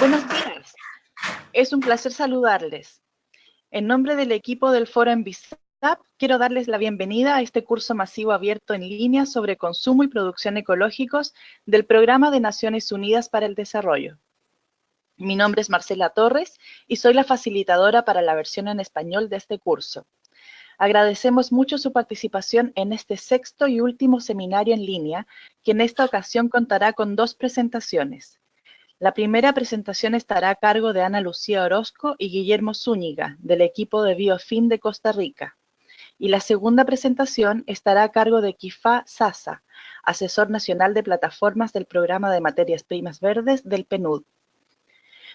Buenos días, es un placer saludarles. En nombre del equipo del Foro Envisap, quiero darles la bienvenida a este curso masivo abierto en línea sobre consumo y producción ecológicos del Programa de Naciones Unidas para el Desarrollo. Mi nombre es Marcela Torres y soy la facilitadora para la versión en español de este curso. Agradecemos mucho su participación en este sexto y último seminario en línea, que en esta ocasión contará con 2 presentaciones. La primera presentación estará a cargo de Ana Lucía Orozco y Guillermo Zúñiga, del equipo de Biofin de Costa Rica. Y la segunda presentación estará a cargo de Kifá Sasa, asesor nacional de plataformas del Programa de Materias Primas Verdes del PNUD.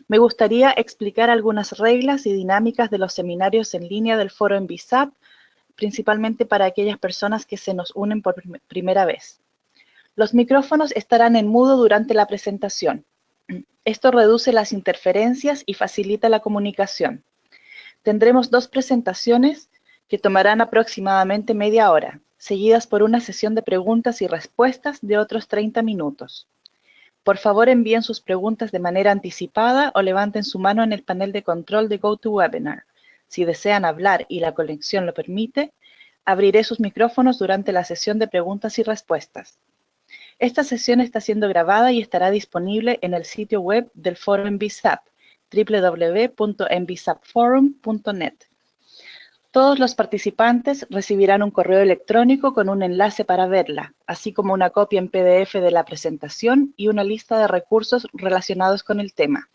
Me gustaría explicar algunas reglas y dinámicas de los seminarios en línea del Foro Envisap, principalmente para aquellas personas que se nos unen por primera vez. Los micrófonos estarán en mudo durante la presentación. Esto reduce las interferencias y facilita la comunicación. Tendremos 2 presentaciones que tomarán aproximadamente media hora, seguidas por una sesión de preguntas y respuestas de otros 30 minutos. Por favor, envíen sus preguntas de manera anticipada o levanten su mano en el panel de control de GoToWebinar. Si desean hablar y la conexión lo permite, abriré sus micrófonos durante la sesión de preguntas y respuestas. Esta sesión está siendo grabada y estará disponible en el sitio web del Foro Envisap, www.envisapforum.net. Todos los participantes recibirán un correo electrónico con un enlace para verla, así como una copia en PDF de la presentación y una lista de recursos relacionados con el tema.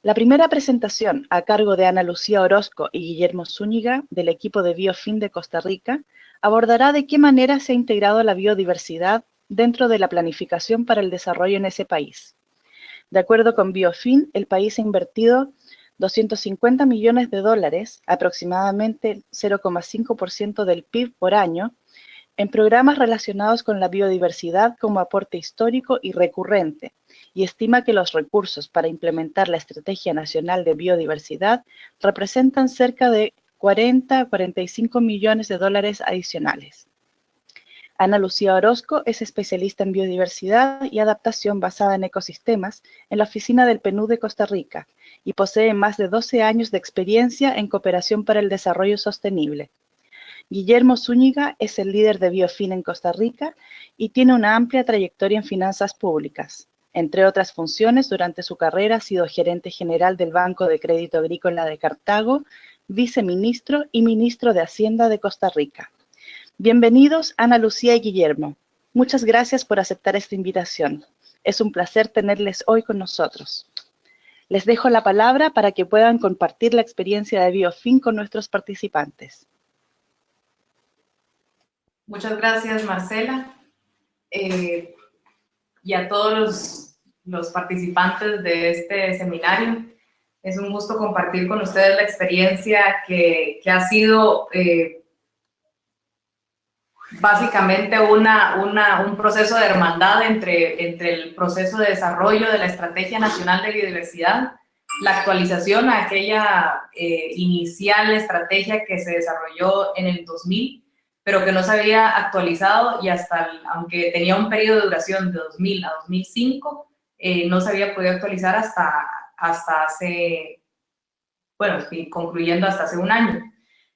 La primera presentación, a cargo de Ana Lucía Orozco y Guillermo Zúñiga, del equipo de Biofin de Costa Rica, abordará de qué manera se ha integrado la biodiversidad dentro de la planificación para el desarrollo en ese país. De acuerdo con Biofin, el país ha invertido $250 millones, aproximadamente 0,5% del PIB por año, en programas relacionados con la biodiversidad como aporte histórico y recurrente, y estima que los recursos para implementar la Estrategia Nacional de Biodiversidad representan cerca de 40 a 45 millones de dólares adicionales. Ana Lucía Orozco es especialista en biodiversidad y adaptación basada en ecosistemas en la oficina del PNUD de Costa Rica y posee más de 12 años de experiencia en cooperación para el desarrollo sostenible. Guillermo Zúñiga es el líder de Biofin en Costa Rica y tiene una amplia trayectoria en finanzas públicas. Entre otras funciones, durante su carrera ha sido gerente general del Banco de Crédito Agrícola de Cartago, viceministro y ministro de Hacienda de Costa Rica. Bienvenidos, Ana Lucía y Guillermo. Muchas gracias por aceptar esta invitación. Es un placer tenerles hoy con nosotros. Les dejo la palabra para que puedan compartir la experiencia de Biofin con nuestros participantes. Muchas gracias, Marcela. Y a todos los participantes de este seminario. Es un gusto compartir con ustedes la experiencia que ha sido básicamente un proceso de hermandad entre el proceso de desarrollo de la Estrategia Nacional de Biodiversidad, la actualización a aquella inicial estrategia que se desarrolló en el 2000, pero que no se había actualizado y aunque tenía un periodo de duración de 2000 a 2005, no se había podido actualizar hasta hace, bueno, concluyendo hasta hace un año.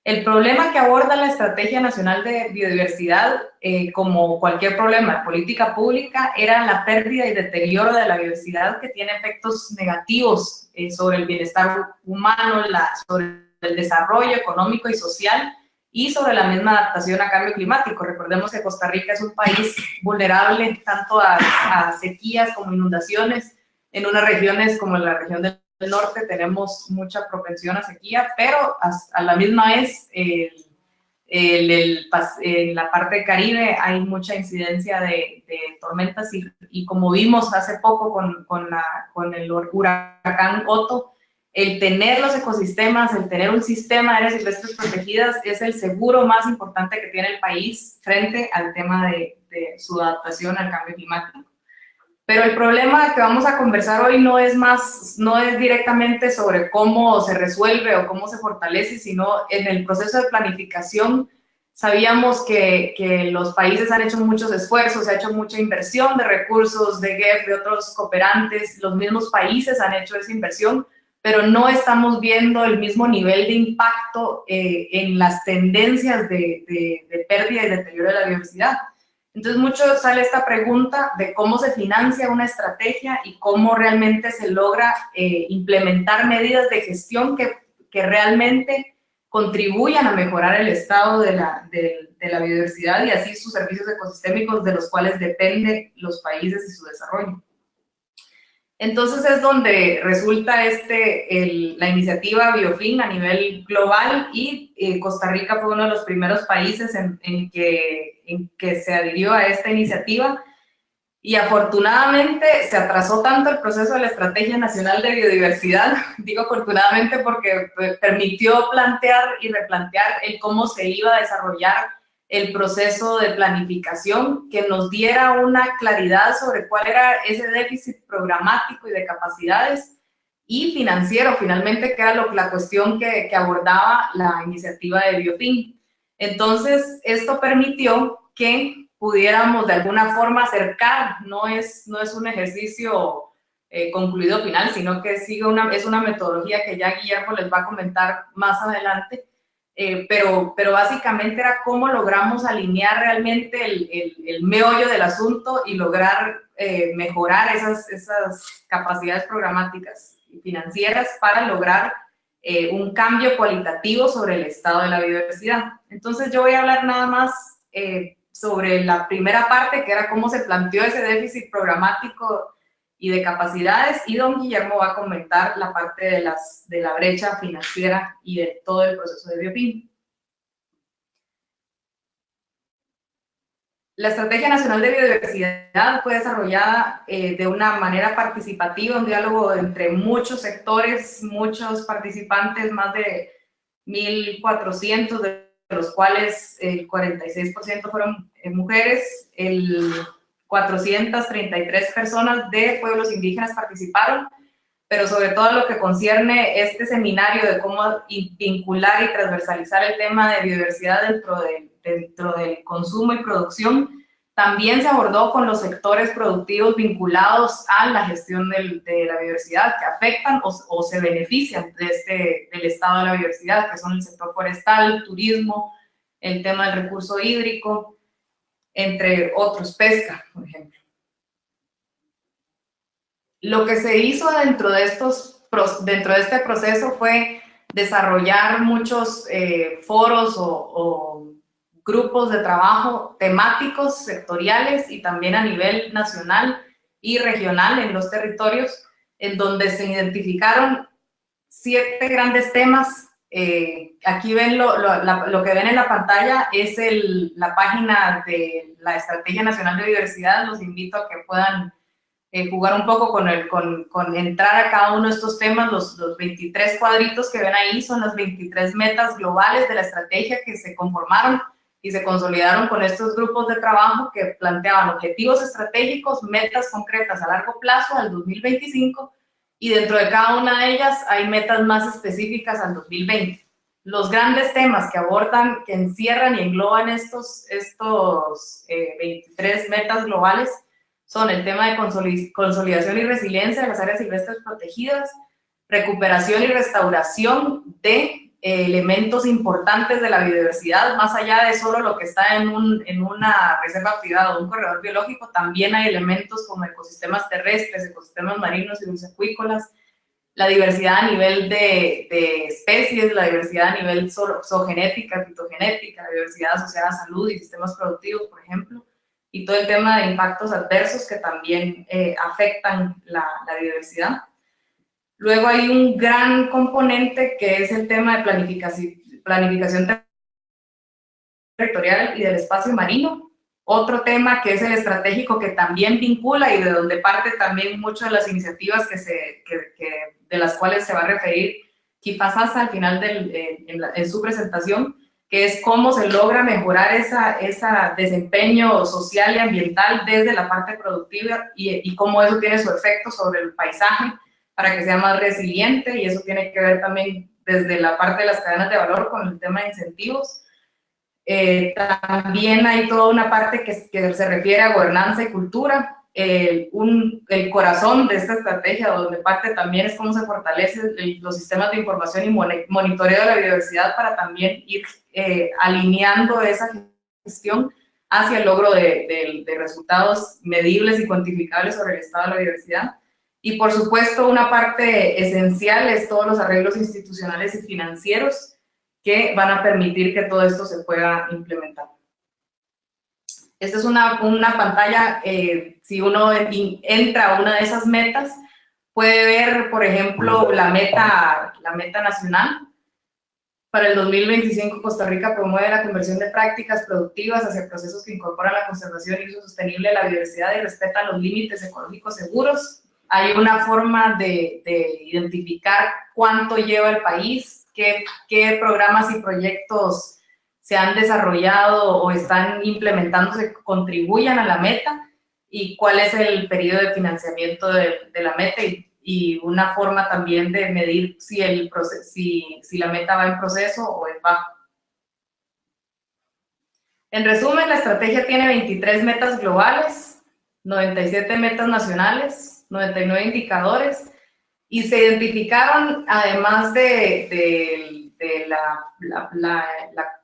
El problema que aborda la Estrategia Nacional de Biodiversidad, como cualquier problema de política pública, era la pérdida y deterioro de la biodiversidad que tiene efectos negativos sobre el bienestar humano, sobre el desarrollo económico y social, y sobre la misma adaptación a cambio climático. Recordemos que Costa Rica es un país vulnerable tanto a sequías como inundaciones. En unas regiones como la región del norte tenemos mucha propensión a sequía, pero a la misma vez en la parte del Caribe hay mucha incidencia de tormentas y como vimos hace poco con el huracán Otto, el tener los ecosistemas, el tener un sistema de áreas silvestres protegidas es el seguro más importante que tiene el país frente al tema de su adaptación al cambio climático. Pero el problema que vamos a conversar hoy no es directamente sobre cómo se resuelve o cómo se fortalece, sino en el proceso de planificación Sabíamos que los países han hecho muchos esfuerzos, se ha hecho mucha inversión de recursos de GEF, de otros cooperantes, los mismos países han hecho esa inversión, pero no estamos viendo el mismo nivel de impacto en las tendencias de pérdida y deterioro de la biodiversidad. Entonces, mucho sale esta pregunta de cómo se financia una estrategia y cómo realmente se logra implementar medidas de gestión que realmente contribuyan a mejorar el estado de la biodiversidad y así sus servicios ecosistémicos de los cuales dependen los países y su desarrollo. Entonces es donde resulta la iniciativa Biofin a nivel global y Costa Rica fue uno de los primeros países en que se adhirió a esta iniciativa. Y afortunadamente se atrasó tanto el proceso de la Estrategia Nacional de Biodiversidad, digo afortunadamente porque permitió plantear y replantear el cómo se iba a desarrollar el proceso de planificación, que nos diera una claridad sobre cuál era ese déficit programático y de capacidades y financiero, finalmente, que era la cuestión que abordaba la iniciativa de Biofin. Entonces, esto permitió que pudiéramos de alguna forma acercar, no es un ejercicio concluido final, sino que es una metodología que ya Guillermo les va a comentar más adelante, pero básicamente era cómo logramos alinear realmente el meollo del asunto y lograr mejorar esas capacidades programáticas y financieras para lograr un cambio cualitativo sobre el estado de la biodiversidad. Entonces yo voy a hablar nada más sobre la primera parte, que era cómo se planteó ese déficit programático y de capacidades, y don Guillermo va a comentar la parte de la brecha financiera y de todo el proceso de Biofin. La Estrategia Nacional de Biodiversidad fue desarrollada de una manera participativa, un diálogo entre muchos sectores, muchos participantes, más de 1.400 de los cuales el 46% fueron mujeres, 433 personas de pueblos indígenas participaron, pero sobre todo lo que concierne este seminario de cómo vincular y transversalizar el tema de biodiversidad dentro del consumo y producción, también se abordó con los sectores productivos vinculados a la gestión de la biodiversidad, que afectan o se benefician del estado de la biodiversidad, que son el sector forestal, turismo, el tema del recurso hídrico, entre otros, pesca, por ejemplo. Lo que se hizo dentro de este proceso fue desarrollar muchos foros o grupos de trabajo temáticos, sectoriales y también a nivel nacional y regional en los territorios, en donde se identificaron 7 grandes temas. Aquí ven lo que ven en la pantalla, es la página de la Estrategia Nacional de Biodiversidad. Los invito a que puedan jugar un poco con entrar a cada uno de estos temas. Los 23 cuadritos que ven ahí son las 23 metas globales de la estrategia que se conformaron y se consolidaron con estos grupos de trabajo que planteaban objetivos estratégicos, metas concretas a largo plazo al 2025, y dentro de cada una de ellas hay metas más específicas al 2020. Los grandes temas que abordan, que encierran y engloban estos 23 metas globales son el tema de consolidación y resiliencia de las áreas silvestres protegidas, recuperación y restauración de elementos importantes de la biodiversidad, más allá de solo lo que está en una reserva privada o un corredor biológico. También hay elementos como ecosistemas terrestres, ecosistemas marinos y dulceacuícolas, la diversidad a nivel de especies, la diversidad a nivel zoogenética, fitogenética, la diversidad asociada a salud y sistemas productivos, por ejemplo, y todo el tema de impactos adversos que también afectan la biodiversidad. Luego hay un gran componente que es el tema de planificación territorial y del espacio marino. Otro tema que es el estratégico, que también vincula y de donde parte también muchas de las iniciativas de las cuales se va a referir Kifa Sasa al final en su presentación, que es cómo se logra mejorar ese desempeño social y ambiental desde la parte productiva y cómo eso tiene su efecto sobre el paisaje para que sea más resiliente, y eso tiene que ver también desde la parte de las cadenas de valor con el tema de incentivos. También hay toda una parte que se refiere a gobernanza y cultura. El corazón de esta estrategia, donde parte también es cómo se fortalecen los sistemas de información y monitoreo de la biodiversidad para también ir alineando esa gestión hacia el logro de resultados medibles y cuantificables sobre el estado de la biodiversidad. Y por supuesto, una parte esencial es todos los arreglos institucionales y financieros que van a permitir que todo esto se pueda implementar. Esta es una pantalla, si uno entra a una de esas metas, puede ver, por ejemplo, la meta nacional. Para el 2025, Costa Rica promueve la conversión de prácticas productivas hacia procesos que incorporan la conservación y uso sostenible de la biodiversidad y respetan los límites ecológicos seguros. Hay una forma de identificar cuánto lleva el país, qué programas y proyectos se han desarrollado o están implementándose que contribuyan a la meta y cuál es el periodo de financiamiento de la meta y una forma también de medir si la meta va en proceso o en bajo. En resumen, la estrategia tiene 23 metas globales, 97 metas nacionales, 99 indicadores, y se identificaron, además de la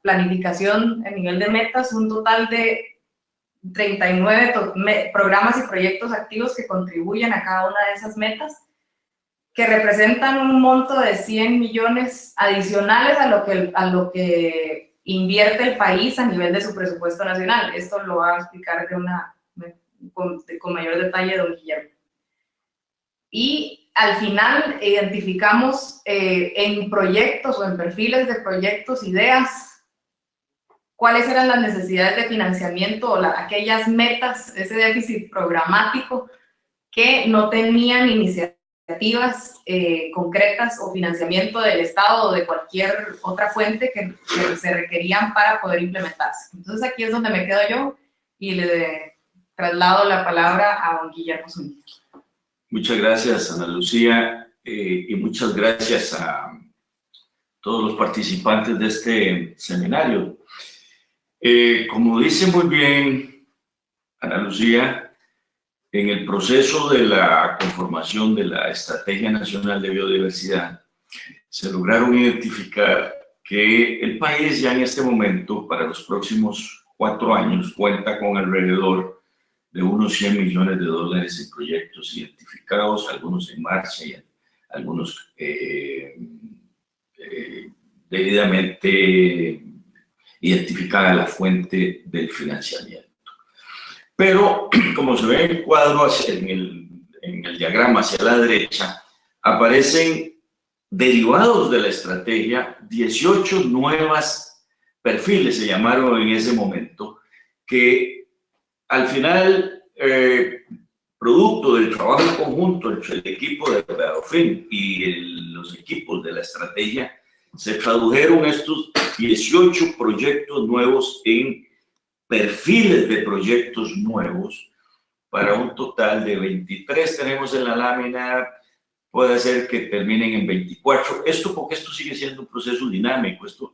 planificación a nivel de metas, un total de 39 programas y proyectos activos que contribuyen a cada una de esas metas, que representan un monto de 100 millones adicionales a lo que invierte el país a nivel de su presupuesto nacional. Esto lo va a explicar con mayor detalle don Guillermo. Y al final identificamos en proyectos o en perfiles de proyectos, ideas, cuáles eran las necesidades de financiamiento o aquellas metas, ese déficit programático que no tenían iniciativas concretas o financiamiento del Estado o de cualquier otra fuente que se requerían para poder implementarse. Entonces aquí es donde me quedo yo y le traslado la palabra a don Guillermo Zúñiga. Muchas gracias, Ana Lucía, y muchas gracias a todos los participantes de este seminario. Como dice muy bien Ana Lucía, en el proceso de la conformación de la Estrategia Nacional de Biodiversidad, se lograron identificar que el país ya en este momento, para los próximos 4 años, cuenta con alrededor de unos 100 millones de dólares en proyectos identificados, algunos en marcha y algunos debidamente identificada la fuente del financiamiento. Pero, como se ve en el cuadro, en el diagrama hacia la derecha, aparecen derivados de la estrategia 18 nuevas perfiles, se llamaron en ese momento, que al final, producto del trabajo en conjunto entre el equipo de Biofin y los equipos de la estrategia, se tradujeron estos 18 proyectos nuevos en perfiles de proyectos nuevos para un total de 23 tenemos en la lámina, puede ser que terminen en 24, porque esto sigue siendo un proceso dinámico, esto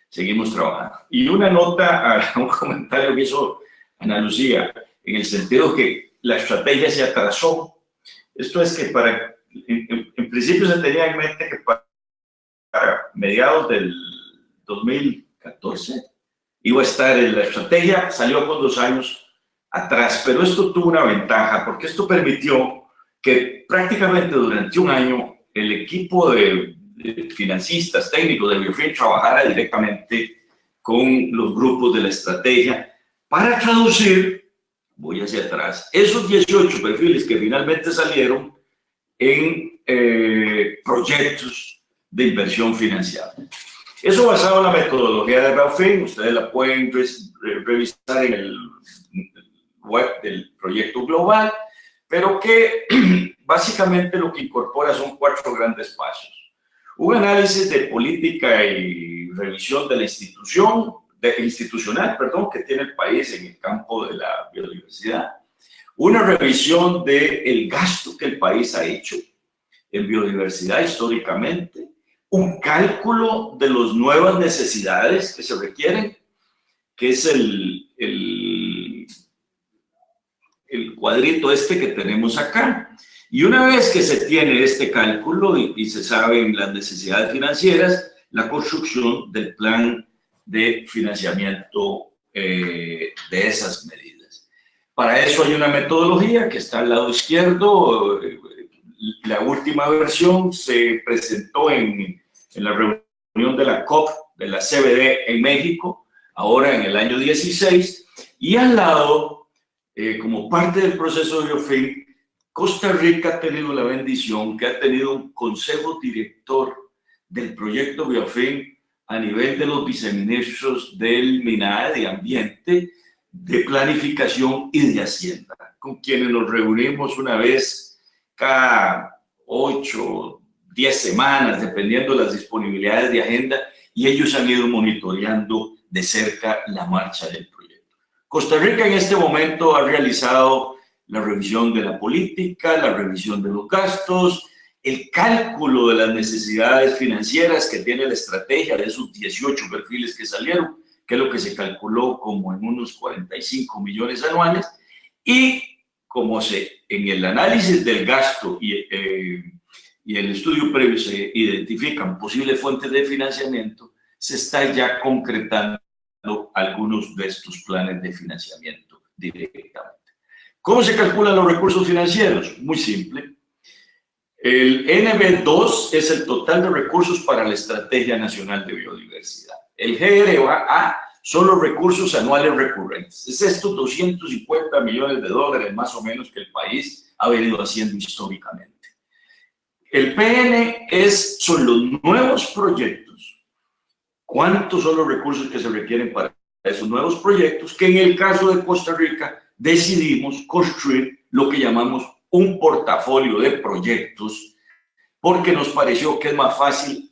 seguimos trabajando. Y una nota, un comentario que hizo Ana Lucía, en el sentido que la estrategia se atrasó, esto es que en principio se tenía en mente que para mediados del 2014, iba a estar en la estrategia, salió con 2 años atrás, pero esto tuvo una ventaja, porque esto permitió que prácticamente durante 1 año el equipo de financistas, técnicos de Biofin trabajara directamente con los grupos de la estrategia para traducir, voy hacia atrás, esos 18 perfiles que finalmente salieron en proyectos de inversión financiada. Eso basado en la metodología de Biofin, ustedes la pueden revisar en el web del proyecto global, pero que básicamente lo que incorpora son 4 grandes pasos. Un análisis de política y revisión de la institucional que tiene el país en el campo de la biodiversidad. Una revisión del gasto que el país ha hecho en biodiversidad históricamente. Un cálculo de las nuevas necesidades que se requieren que es el cuadrito este que tenemos acá. Y una vez que se tiene este cálculo y se saben las necesidades financieras, la construcción del plan de financiamiento de esas medidas. Para eso hay una metodología que está al lado izquierdo. La última versión se presentó en la reunión de la COP, de la CBD en México, ahora en el año 16, y al lado, como parte del proceso de BioFin, Costa Rica ha tenido la bendición que ha tenido un consejo director del proyecto BioFin a nivel de los viceministros del MINAE, de Ambiente, de Planificación y de Hacienda, con quienes nos reunimos una vez cada 8, 10 semanas, dependiendo de las disponibilidades de agenda, y ellos han ido monitoreando de cerca la marcha del proyecto. Costa Rica en este momento ha realizado la revisión de la política, la revisión de los gastos, el cálculo de las necesidades financieras que tiene la estrategia de esos 18 perfiles que salieron, que es lo que se calculó como en unos 45 millones anuales, y como en el análisis del gasto y el estudio previo se identifican posibles fuentes de financiamiento, se está ya concretando algunos de estos planes de financiamiento directamente. ¿Cómo se calculan los recursos financieros? Muy simple. El NB2 es el total de recursos para la Estrategia Nacional de Biodiversidad. El GRA son los recursos anuales recurrentes. Es estos 250 millones de dólares más o menos que el país ha venido haciendo históricamente. El PN son los nuevos proyectos. ¿Cuántos son los recursos que se requieren para esos nuevos proyectos? Que en el caso de Costa Rica decidimos construir lo que llamamos un portafolio de proyectos, porque nos pareció que es más fácil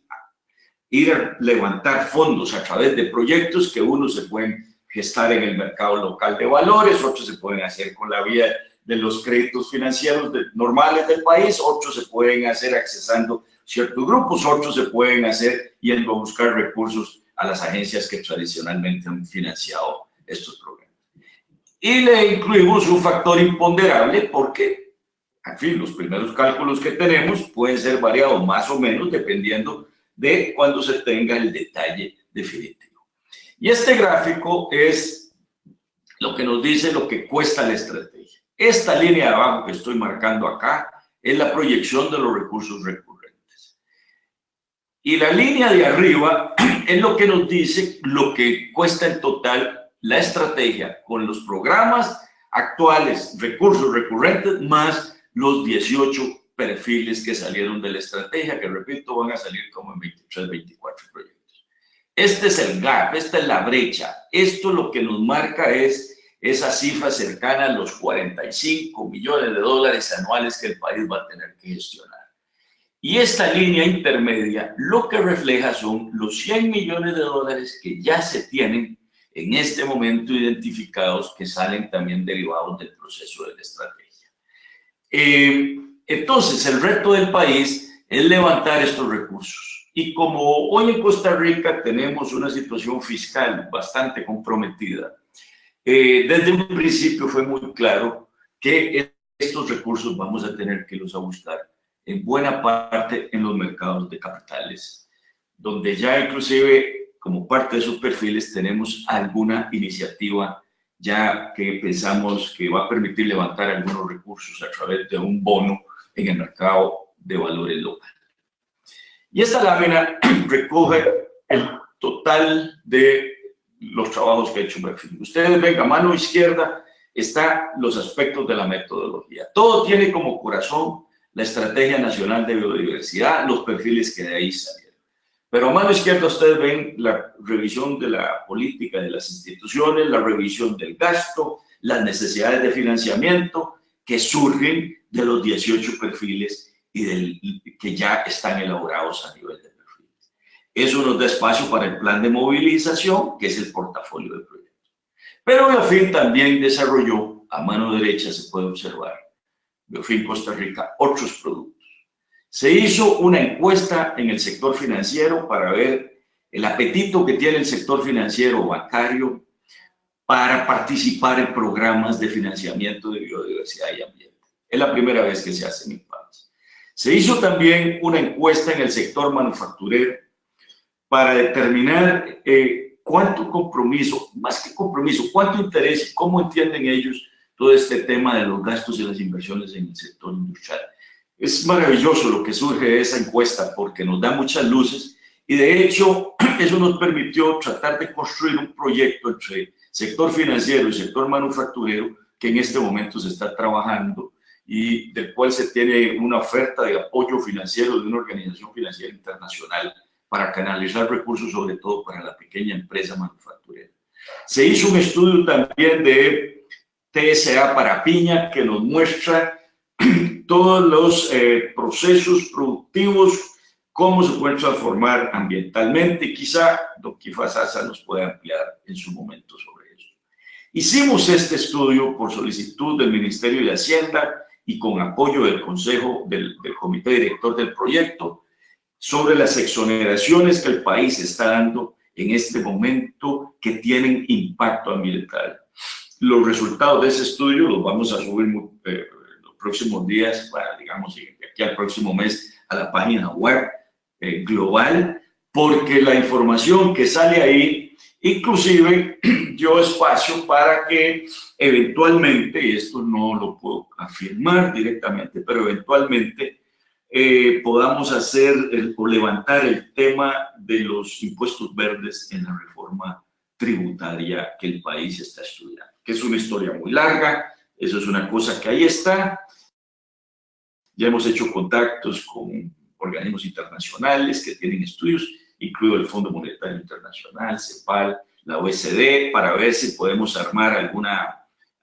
ir a levantar fondos a través de proyectos que unos se pueden gestar en el mercado local de valores, otros se pueden hacer con la vía de los créditos financieros normales del país, otros se pueden hacer accesando ciertos grupos, otros se pueden hacer yendo a buscar recursos a las agencias que tradicionalmente han financiado estos programas. Y le incluimos un factor imponderable porque, en fin, los primeros cálculos que tenemos pueden ser variados más o menos dependiendo de cuando se tenga el detalle definitivo. Y este gráfico es lo que nos dice lo que cuesta la estrategia. Esta línea de abajo que estoy marcando acá es la proyección de los recursos recurrentes. Y la línea de arriba es lo que nos dice lo que cuesta en total la estrategia con los programas actuales, recursos recurrentes, más los 18 perfiles que salieron de la estrategia, que repito, van a salir como en 23, 24 proyectos. Este es el gap, esta es la brecha. Esto lo que nos marca es esa cifra cercana a los 45 millones de dólares anuales que el país va a tener que gestionar. Y esta línea intermedia lo que refleja son los 100 millones de dólares que ya se tienen en este momento identificados, que salen también derivados del proceso de la estrategia. Entonces, el reto del país es levantar estos recursos. Y como hoy en Costa Rica tenemos una situación fiscal bastante comprometida, desde un principio fue muy claro que estos recursos vamos a tener que los buscar en buena parte en los mercados de capitales, donde ya inclusive como parte de esos perfiles tenemos alguna iniciativa ya que pensamos que va a permitir levantar algunos recursos a través de un bono en el mercado de valores local. Y esta lámina recoge el total de los trabajos que ha hecho BioFin. Ustedes ven, a mano izquierda están los aspectos de la metodología. Todo tiene como corazón la Estrategia Nacional de Biodiversidad, los perfiles que de ahí salieron. Pero a mano izquierda ustedes ven la revisión de la política de las instituciones, la revisión del gasto, las necesidades de financiamiento que surgen de los 18 perfiles y que ya están elaborados a nivel de perfiles. Eso nos da espacio para el plan de movilización, que es el portafolio de proyectos. Pero BioFin también desarrolló, a mano derecha se puede observar, BioFin Costa Rica, otros productos. Se hizo una encuesta en el sector financiero para ver el apetito que tiene el sector financiero bancario para participar en programas de financiamiento de biodiversidad y ambiente. Es la primera vez que se hace en el país. Se hizo también una encuesta en el sector manufacturero para determinar cuánto compromiso, más que compromiso, cuánto interés y cómo entienden ellos todo este tema de los gastos y las inversiones en el sector industrial. Es maravilloso lo que surge de esa encuesta porque nos da muchas luces y de hecho eso nos permitió tratar de construir un proyecto entre sector financiero y sector manufacturero que en este momento se está trabajando y del cual se tiene una oferta de apoyo financiero de una organización financiera internacional para canalizar recursos, sobre todo para la pequeña empresa manufacturera. Se hizo un estudio también de TSA para piña que nos muestra todos los procesos productivos, cómo se pueden transformar ambientalmente. Quizá don Kifá Sasa nos pueda ampliar en su momento sobre eso. Hicimos este estudio por solicitud del Ministerio de Hacienda y con apoyo del Consejo, del Comité Director del proyecto, sobre las exoneraciones que el país está dando en este momento que tienen impacto ambiental. Los resultados de ese estudio los vamos a subir los próximos días, digamos, de aquí al próximo mes, a la página web global, porque la información que sale ahí, inclusive dio espacio para que eventualmente, y esto no lo puedo afirmar directamente, pero eventualmente podamos hacer o levantar el tema de los impuestos verdes en la reforma tributaria que el país está estudiando, que es una historia muy larga, eso es una cosa que ahí está. Ya hemos hecho contactos con organismos internacionales que tienen estudios, incluido el Fondo Monetario Internacional, CEPAL, la OECD, para ver si podemos armar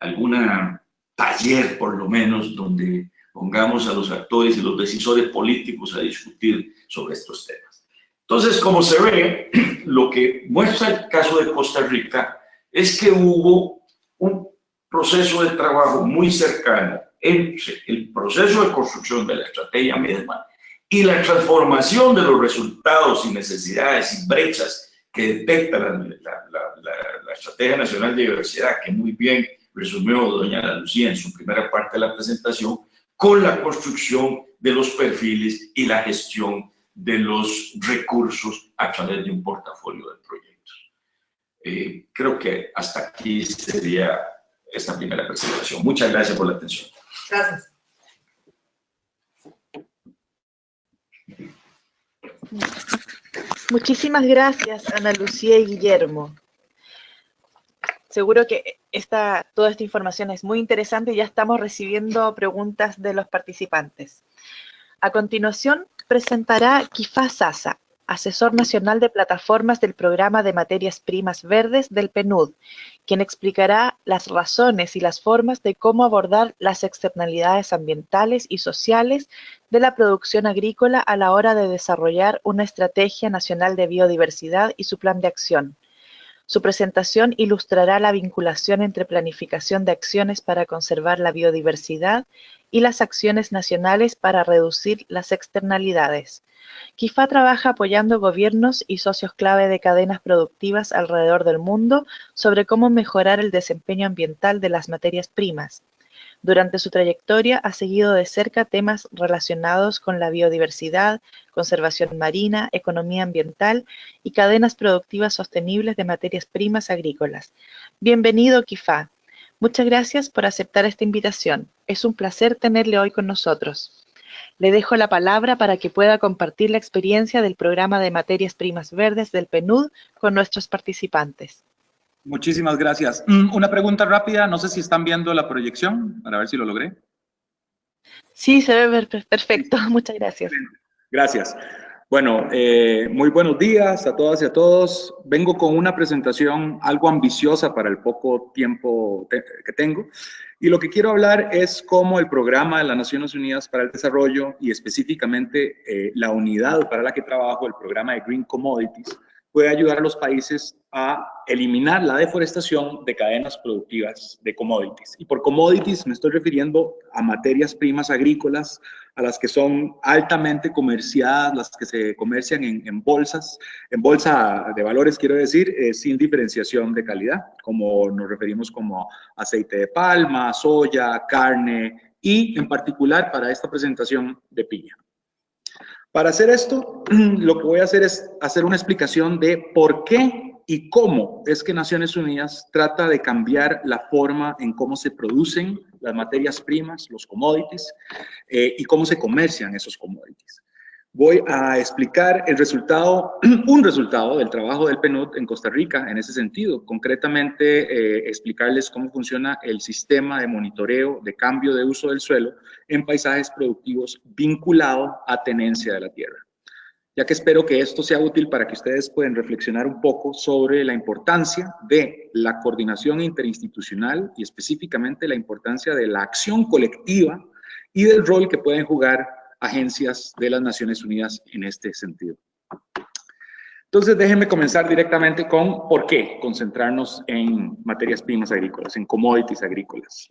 alguna taller, por lo menos, donde pongamos a los actores y los decisores políticos a discutir sobre estos temas. Entonces, como se ve, lo que muestra el caso de Costa Rica es que hubo un proceso de trabajo muy cercano entre el proceso de construcción de la estrategia misma y la transformación de los resultados y necesidades y brechas que detecta la Estrategia Nacional de Biodiversidad, que muy bien resumió doña Ana Lucía en su primera parte de la presentación, con la construcción de los perfiles y la gestión de los recursos a través de un portafolio de proyectos. Creo que hasta aquí sería esta primera presentación. Muchas gracias por la atención. Gracias. Muchísimas gracias, Ana Lucía y Guillermo. Seguro que toda esta información es muy interesante y ya estamos recibiendo preguntas de los participantes. A continuación, presentará Kifá Sasa, asesor nacional de plataformas del Programa de Materias Primas Verdes del PNUD, quien explicará las razones y las formas de cómo abordar las externalidades ambientales y sociales de la producción agrícola a la hora de desarrollar una estrategia nacional de biodiversidad y su plan de acción. Su presentación ilustrará la vinculación entre planificación de acciones para conservar la biodiversidad y las acciones nacionales para reducir las externalidades. Kifá trabaja apoyando gobiernos y socios clave de cadenas productivas alrededor del mundo sobre cómo mejorar el desempeño ambiental de las materias primas. Durante su trayectoria ha seguido de cerca temas relacionados con la biodiversidad, conservación marina, economía ambiental y cadenas productivas sostenibles de materias primas agrícolas. Bienvenido, Kifá. Muchas gracias por aceptar esta invitación. Es un placer tenerle hoy con nosotros. Le dejo la palabra para que pueda compartir la experiencia del Programa de Materias Primas Verdes del PNUD con nuestros participantes. Muchísimas gracias. Una pregunta rápida, no sé si están viendo la proyección, para ver si lo logré. Sí, se ve perfecto. Muchas gracias. Gracias. Bueno, muy buenos días a todas y a todos. Vengo con una presentación algo ambiciosa para el poco tiempo que tengo. Y lo que quiero hablar es cómo el Programa de las Naciones Unidas para el Desarrollo y específicamente la unidad para la que trabajo, el Programa de Green Commodities, puede ayudar a los países a eliminar la deforestación de cadenas productivas de commodities. Y por commodities me estoy refiriendo a materias primas agrícolas, a las que son altamente comerciadas, las que se comercian en bolsas, en bolsa de valores, quiero decir, sin diferenciación de calidad, como nos referimos como aceite de palma, soya, carne y, en particular, para esta presentación, de piña. Para hacer esto, lo que voy a hacer es hacer una explicación de por qué y cómo es que Naciones Unidas trata de cambiar la forma en cómo se producen las materias primas, los commodities, y cómo se comercian esos commodities. Voy a explicar el resultado, un resultado del trabajo del PNUD en Costa Rica en ese sentido. Concretamente, explicarles cómo funciona el sistema de monitoreo de cambio de uso del suelo en paisajes productivos vinculado a tenencia de la tierra. Ya que espero que esto sea útil para que ustedes puedan reflexionar un poco sobre la importancia de la coordinación interinstitucional y específicamente la importancia de la acción colectiva y del rol que pueden jugar agencias de las Naciones Unidas en este sentido. Entonces, déjenme comenzar directamente con por qué concentrarnos en materias primas agrícolas, en commodities agrícolas.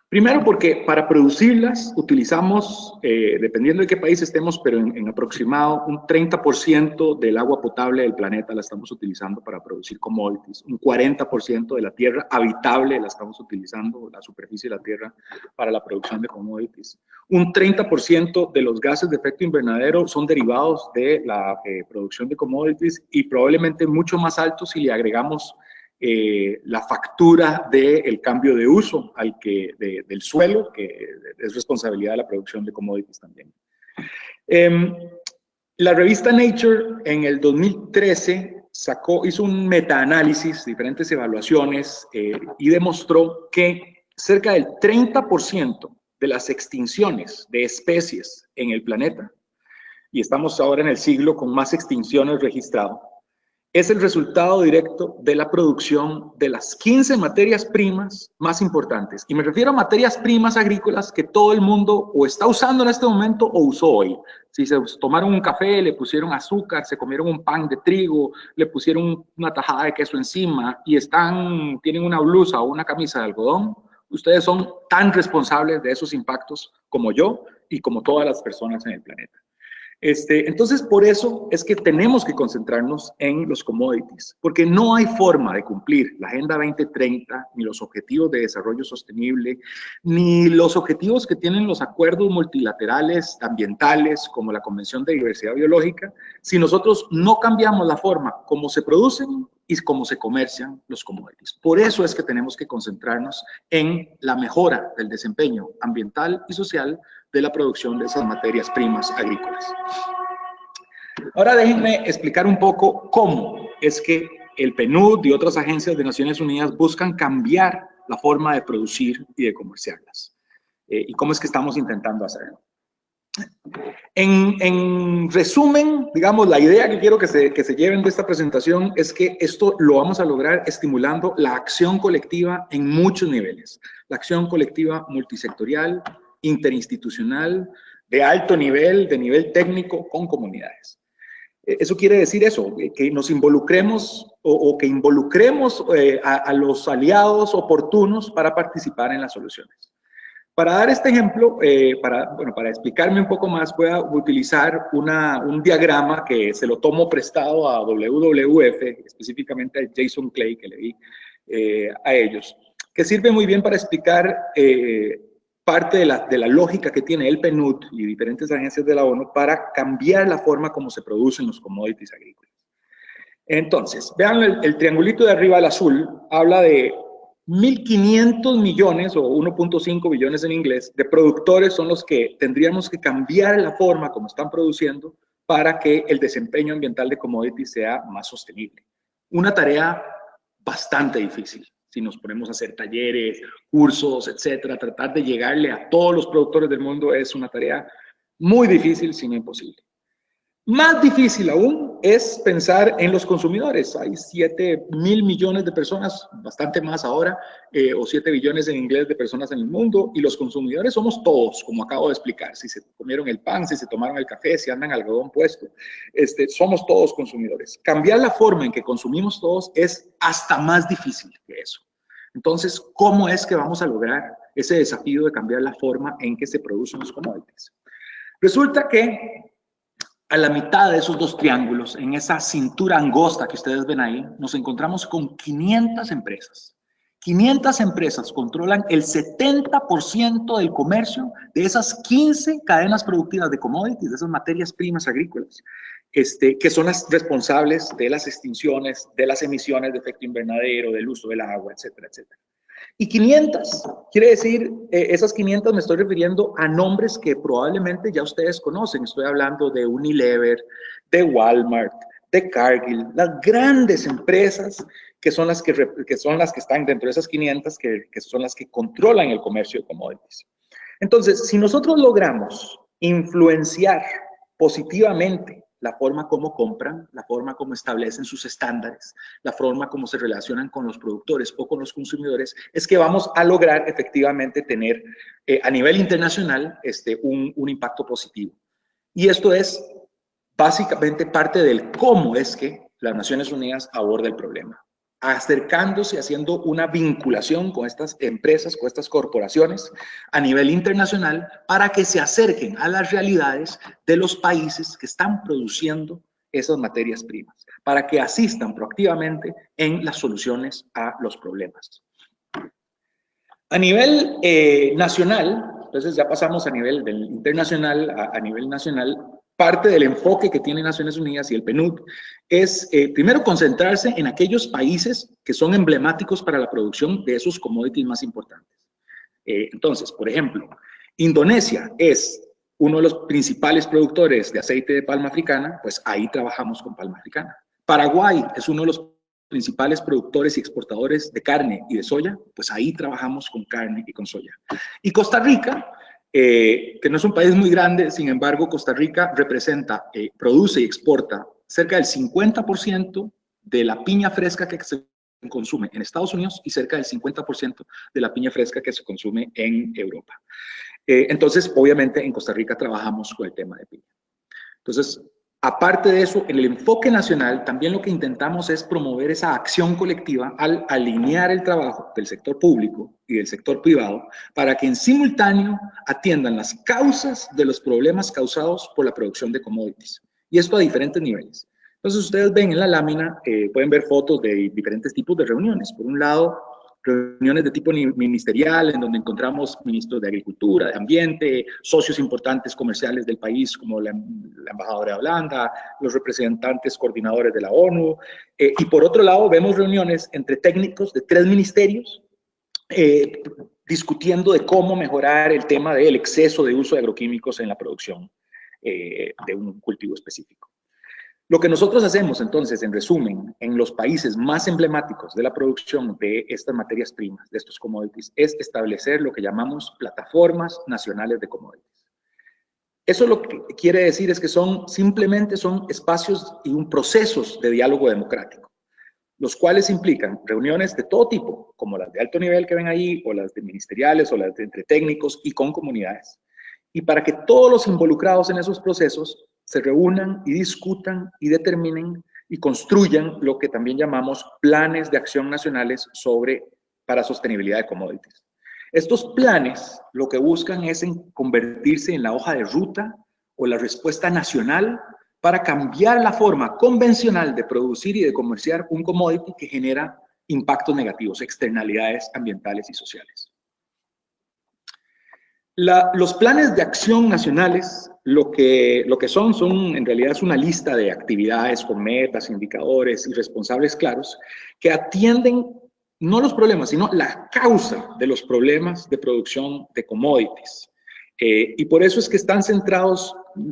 Primero porque para producirlas utilizamos, dependiendo de qué país estemos, pero en aproximado un 30% del agua potable del planeta la estamos utilizando para producir commodities, un 40% de la tierra habitable la estamos utilizando, la superficie de la tierra, para la producción de commodities. Un 30% de los gases de efecto invernadero son derivados de la producción de commodities y probablemente mucho más altos si le agregamos la factura del cambio de uso del suelo, que es responsabilidad de la producción de commodities también. La revista Nature en el 2013 hizo un metaanálisis, diferentes evaluaciones, y demostró que cerca del 30% de las extinciones de especies en el planeta, y estamos ahora en el siglo con más extinciones registradas, es el resultado directo de la producción de las 15 materias primas más importantes. Y me refiero a materias primas agrícolas que todo el mundo o está usando en este momento o usó hoy. Si se tomaron un café, le pusieron azúcar, se comieron un pan de trigo, le pusieron una tajada de queso encima y tienen una blusa o una camisa de algodón, ustedes son tan responsables de esos impactos como yo y como todas las personas en el planeta. Entonces, por eso es que tenemos que concentrarnos en los commodities, porque no hay forma de cumplir la Agenda 2030, ni los objetivos de desarrollo sostenible, ni los objetivos que tienen los acuerdos multilaterales ambientales, como la Convención de Diversidad Biológica, si nosotros no cambiamos la forma como se producen y cómo se comercian los commodities. Por eso es que tenemos que concentrarnos en la mejora del desempeño ambiental y social de la producción de esas materias primas agrícolas. Ahora déjenme explicar un poco cómo es que el PNUD y otras agencias de Naciones Unidas buscan cambiar la forma de producir y de comerciarlas. Y cómo es que estamos intentando hacerlo. En resumen, digamos, la idea que quiero que se lleven de esta presentación es que esto lo vamos a lograr estimulando la acción colectiva en muchos niveles. La acción colectiva multisectorial, interinstitucional, de alto nivel, de nivel técnico, con comunidades. Eso quiere decir eso, que nos involucremos o que involucremos a los aliados oportunos para participar en las soluciones. Para dar este ejemplo, para explicarme un poco más, voy a utilizar un diagrama que se lo tomo prestado a WWF, específicamente a Jason Clay, que le di a ellos, que sirve muy bien para explicar parte de la lógica que tiene el PNUD y diferentes agencias de la ONU para cambiar la forma como se producen los commodities agrícolas. Entonces, vean el triangulito de arriba, el azul, habla de 1.500 millones o 1.5 billones en inglés de productores son los que tendríamos que cambiar la forma como están produciendo para que el desempeño ambiental de commodities sea más sostenible. Una tarea bastante difícil. Si nos ponemos a hacer talleres, cursos, etcétera, tratar de llegarle a todos los productores del mundo es una tarea muy difícil, si no imposible. Más difícil aún es pensar en los consumidores. Hay 7.000 millones de personas, bastante más ahora, o 7 billones en inglés de personas en el mundo, y los consumidores somos todos, como acabo de explicar. Si se comieron el pan, si se tomaron el café, si andan algodón puesto, somos todos consumidores. Cambiar la forma en que consumimos todos es hasta más difícil que eso. Entonces, ¿cómo es que vamos a lograr ese desafío de cambiar la forma en que se producen los commodities? Resulta que a la mitad de esos dos triángulos, en esa cintura angosta que ustedes ven ahí, nos encontramos con 500 empresas. 500 empresas controlan el 70% del comercio de esas 15 cadenas productivas de commodities, de esas materias primas agrícolas, que son las responsables de las extinciones, de las emisiones de efecto invernadero, del uso del agua, etcétera, etcétera. Y 500, quiere decir, esas 500 me estoy refiriendo a nombres que probablemente ya ustedes conocen. Estoy hablando de Unilever, de Walmart, de Cargill, las grandes empresas que son las que están dentro de esas 500, que son las que controlan el comercio de commodities. Entonces, si nosotros logramos influenciar positivamente la forma como compran, la forma como establecen sus estándares, la forma como se relacionan con los productores o con los consumidores, es que vamos a lograr efectivamente tener a nivel internacional un impacto positivo. Y esto es básicamente parte del cómo es que las Naciones Unidas aborda el problema, acercándose, haciendo una vinculación con estas empresas, con estas corporaciones a nivel internacional para que se acerquen a las realidades de los países que están produciendo esas materias primas, para que asistan proactivamente en las soluciones a los problemas. A nivel nacional, entonces ya pasamos a nivel del internacional a nivel nacional. Parte del enfoque que tiene Naciones Unidas y el PNUD es, primero, concentrarse en aquellos países que son emblemáticos para la producción de esos commodities más importantes. Entonces, por ejemplo, Indonesia es uno de los principales productores de aceite de palma africana, pues ahí trabajamos con palma africana. Paraguay es uno de los principales productores y exportadores de carne y de soya, pues ahí trabajamos con carne y con soya. Y Costa Rica, que no es un país muy grande, sin embargo, Costa Rica representa, produce y exporta cerca del 50% de la piña fresca que se consume en Estados Unidos y cerca del 50% de la piña fresca que se consume en Europa. Entonces, obviamente, en Costa Rica trabajamos con el tema de piña. Entonces, aparte de eso, en el enfoque nacional, también lo que intentamos es promover esa acción colectiva al alinear el trabajo del sector público y del sector privado para que en simultáneo atiendan las causas de los problemas causados por la producción de commodities. Y esto a diferentes niveles. Entonces, ustedes ven en la lámina, pueden ver fotos de diferentes tipos de reuniones. Por un lado, reuniones de tipo ministerial, en donde encontramos ministros de Agricultura, de Ambiente, socios importantes comerciales del país, como la embajadora de Holanda, los representantes coordinadores de la ONU, y por otro lado vemos reuniones entre técnicos de 3 ministerios, discutiendo de cómo mejorar el tema del exceso de uso de agroquímicos en la producción de un cultivo específico. Lo que nosotros hacemos, entonces, en resumen, en los países más emblemáticos de la producción de estas materias primas, de estos commodities, es establecer lo que llamamos plataformas nacionales de commodities. Eso lo que quiere decir es que simplemente son espacios y procesos de diálogo democrático, los cuales implican reuniones de todo tipo, como las de alto nivel que ven ahí, o las de ministeriales, o las de entre técnicos y con comunidades. Y para que todos los involucrados en esos procesos se reúnan y discutan y determinen y construyan lo que también llamamos planes de acción nacionales para sostenibilidad de commodities. Estos planes lo que buscan es convertirse en la hoja de ruta o la respuesta nacional para cambiar la forma convencional de producir y de comerciar un commodity que genera impactos negativos, externalidades ambientales y sociales. Los planes de acción nacionales, lo que son en realidad es una lista de actividades con metas, indicadores y responsables claros que atienden no los problemas, sino la causa de los problemas de producción de commodities. Y por eso es que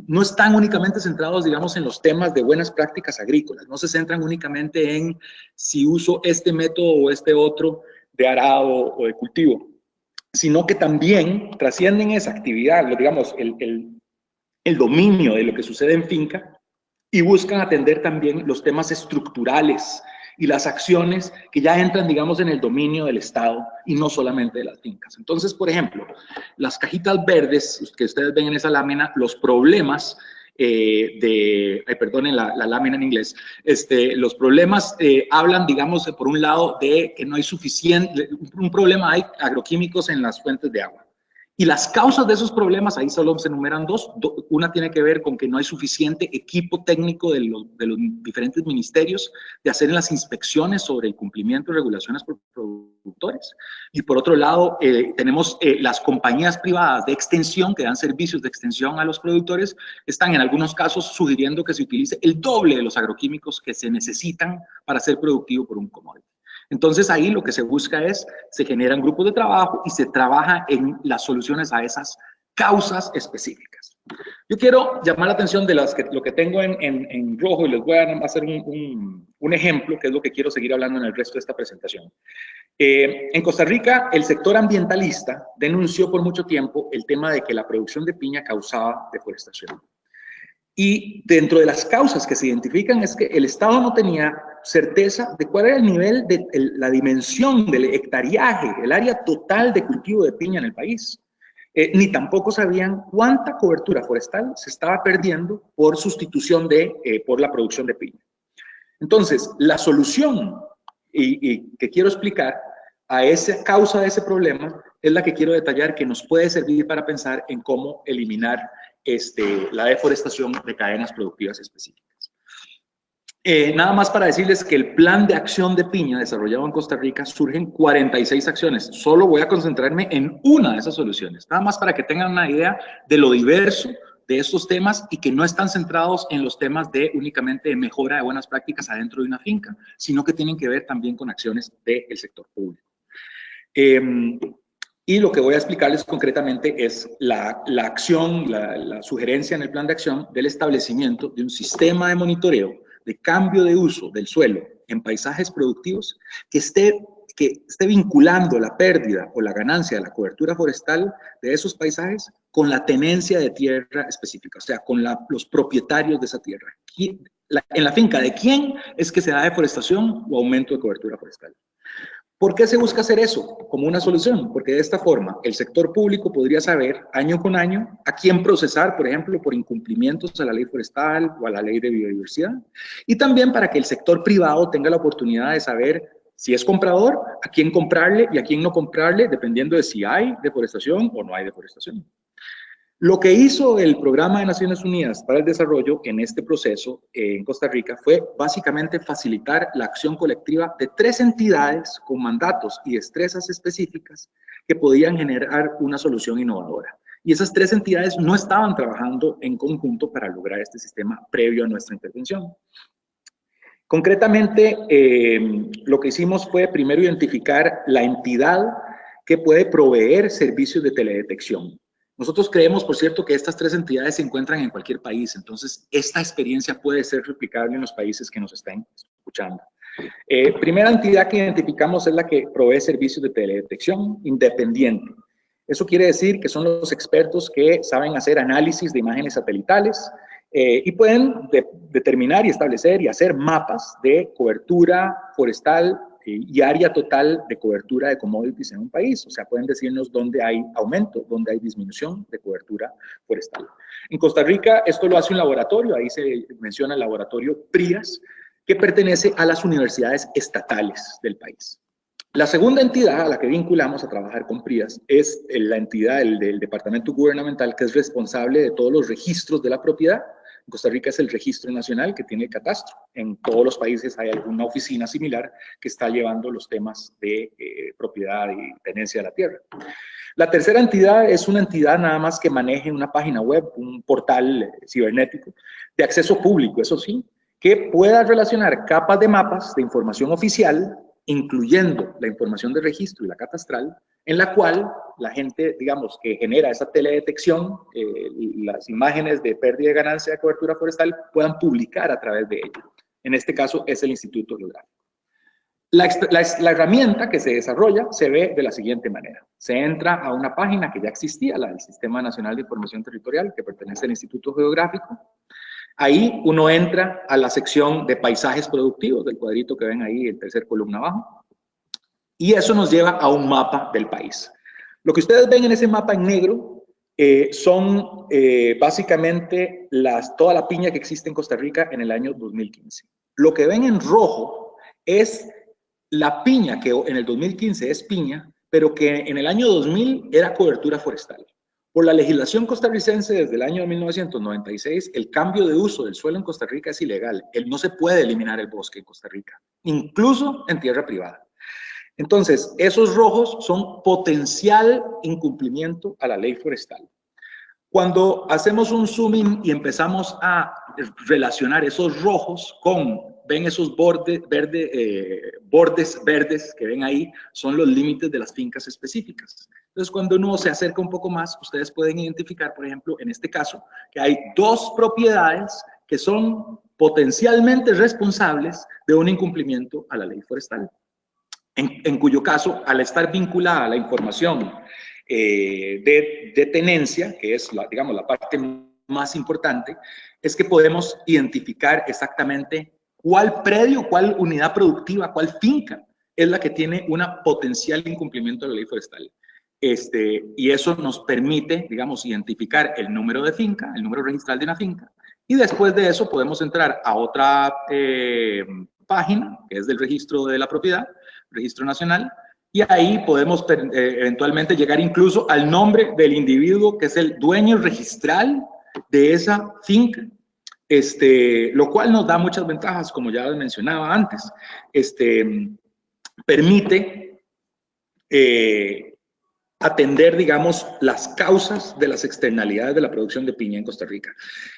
no están únicamente centrados, digamos, en los temas de buenas prácticas agrícolas, no se centran únicamente en si uso este método o este otro de arado o de cultivo, sino que también trascienden esa actividad, digamos, el dominio de lo que sucede en finca y buscan atender también los temas estructurales y las acciones que ya entran, digamos, en el dominio del Estado y no solamente de las fincas. Entonces, por ejemplo, las cajitas verdes que ustedes ven en esa lámina, los problemas perdonen la lámina en inglés, los problemas hablan, digamos, por un lado de que no hay suficiente, un problema hay agroquímicos en las fuentes de agua. Y las causas de esos problemas, ahí solo se enumeran dos. Una tiene que ver con que no hay suficiente equipo técnico de los diferentes ministerios de hacer las inspecciones sobre el cumplimiento de regulaciones por productores. Y por otro lado, tenemos las compañías privadas de extensión que dan servicios de extensión a los productores, están en algunos casos sugiriendo que se utilice el doble de los agroquímicos que se necesitan para ser productivo por un commodity. Entonces ahí lo que se busca es, se generan grupos de trabajo y se trabaja en las soluciones a esas causas específicas. Yo quiero llamar la atención de lo que tengo en rojo y les voy a hacer un ejemplo, que es lo que quiero seguir hablando en el resto de esta presentación. En Costa Rica, el sector ambientalista denunció por mucho tiempo el tema de que la producción de piña causaba deforestación. Y dentro de las causas que se identifican es que el Estado no tenía certeza de cuál era el nivel de la dimensión del hectareaje, el área total de cultivo de piña en el país. Ni tampoco sabían cuánta cobertura forestal se estaba perdiendo por sustitución por la producción de piña. Entonces, la solución y que quiero explicar a esa causa de ese problema es la que quiero detallar, que nos puede servir para pensar en cómo eliminar la deforestación de cadenas productivas específicas. Nada más para decirles que el plan de acción de piña desarrollado en Costa Rica surgen 46 acciones. Solo voy a concentrarme en una de esas soluciones, nada más para que tengan una idea de lo diverso de estos temas y que no están centrados en los temas de únicamente de mejora de buenas prácticas adentro de una finca, sino que tienen que ver también con acciones del sector público. Y lo que voy a explicarles concretamente es la acción, la sugerencia en el plan de acción del establecimiento de un sistema de monitoreo de cambio de uso del suelo en paisajes productivos que esté vinculando la pérdida o la ganancia de la cobertura forestal de esos paisajes con la tenencia de tierra específica, o sea, con los propietarios de esa tierra. En la finca de quién es que se da deforestación o aumento de cobertura forestal. ¿Por qué se busca hacer eso como una solución? Porque de esta forma el sector público podría saber año con año a quién procesar, por ejemplo, por incumplimientos a la ley forestal o a la ley de biodiversidad. Y también para que el sector privado tenga la oportunidad de saber si es comprador, a quién comprarle y a quién no comprarle, dependiendo de si hay deforestación o no hay deforestación. Lo que hizo el Programa de Naciones Unidas para el Desarrollo en este proceso en Costa Rica fue básicamente facilitar la acción colectiva de 3 entidades con mandatos y destrezas específicas que podían generar una solución innovadora. Y esas 3 entidades no estaban trabajando en conjunto para lograr este sistema previo a nuestra intervención. Concretamente, lo que hicimos fue primero identificar la entidad que puede proveer servicios de teledetección. Nosotros creemos, por cierto, que estas 3 entidades se encuentran en cualquier país, entonces esta experiencia puede ser replicable en los países que nos estén escuchando. Primera entidad que identificamos es la que provee servicios de teledetección independiente. Eso quiere decir que son los expertos que saben hacer análisis de imágenes satelitales y pueden determinar y establecer y hacer mapas de cobertura forestal y área total de cobertura de commodities en un país. O sea, pueden decirnos dónde hay aumento, dónde hay disminución de cobertura forestal. En Costa Rica esto lo hace un laboratorio, ahí se menciona el laboratorio PRIAS, que pertenece a las universidades estatales del país. La segunda entidad a la que vinculamos a trabajar con PRIAS es la entidad del Departamento Gubernamental que es responsable de todos los registros de la propiedad. En Costa Rica es el Registro Nacional que tiene el catastro. En todos los países hay alguna oficina similar que está llevando los temas de propiedad y tenencia de la tierra. La tercera entidad es una entidad nada más que maneje una página web, un portal cibernético de acceso público, eso sí, que pueda relacionar capas de mapas de información oficial, incluyendo la información de registro y la catastral, en la cual la gente, digamos, que genera esa teledetección, las imágenes de pérdida de ganancia de cobertura forestal, puedan publicar a través de ella. En este caso es el Instituto Geográfico. La herramienta que se desarrolla se ve de la siguiente manera. Se entra a una página que ya existía, la del Sistema Nacional de Información Territorial, que pertenece al Instituto Geográfico. Ahí uno entra a la sección de paisajes productivos, del cuadrito que ven ahí, el tercer columna abajo, y eso nos lleva a un mapa del país. Lo que ustedes ven en ese mapa en negro son básicamente toda la piña que existe en Costa Rica en el año 2015. Lo que ven en rojo es la piña que en el 2015 es piña, pero que en el año 2000 era cobertura forestal. Por la legislación costarricense desde el año 1996, el cambio de uso del suelo en Costa Rica es ilegal. No se puede eliminar el bosque en Costa Rica, incluso en tierra privada. Entonces, esos rojos son potencial incumplimiento a la ley forestal. Cuando hacemos un zoom in y empezamos a relacionar esos rojos con, ven esos bordes verdes que ven ahí, son los límites de las fincas específicas. Entonces, cuando uno se acerca un poco más, ustedes pueden identificar, por ejemplo, en este caso, que hay 2 propiedades que son potencialmente responsables de un incumplimiento a la ley forestal. En cuyo caso, al estar vinculada a la información de tenencia, que es digamos, la parte más importante, es que podemos identificar exactamente cuál predio, cuál unidad productiva, cuál finca es la que tiene una potencial incumplimiento de la ley forestal. Y eso nos permite, digamos, identificar el número de finca, el número registral de una finca, y después de eso podemos entrar a otra página, que es del registro de la propiedad, registro nacional, y ahí podemos eventualmente llegar incluso al nombre del individuo que es el dueño registral de esa finca, lo cual nos da muchas ventajas, como ya les mencionaba antes. Permite atender, digamos, las causas de las externalidades de la producción de piña en Costa Rica.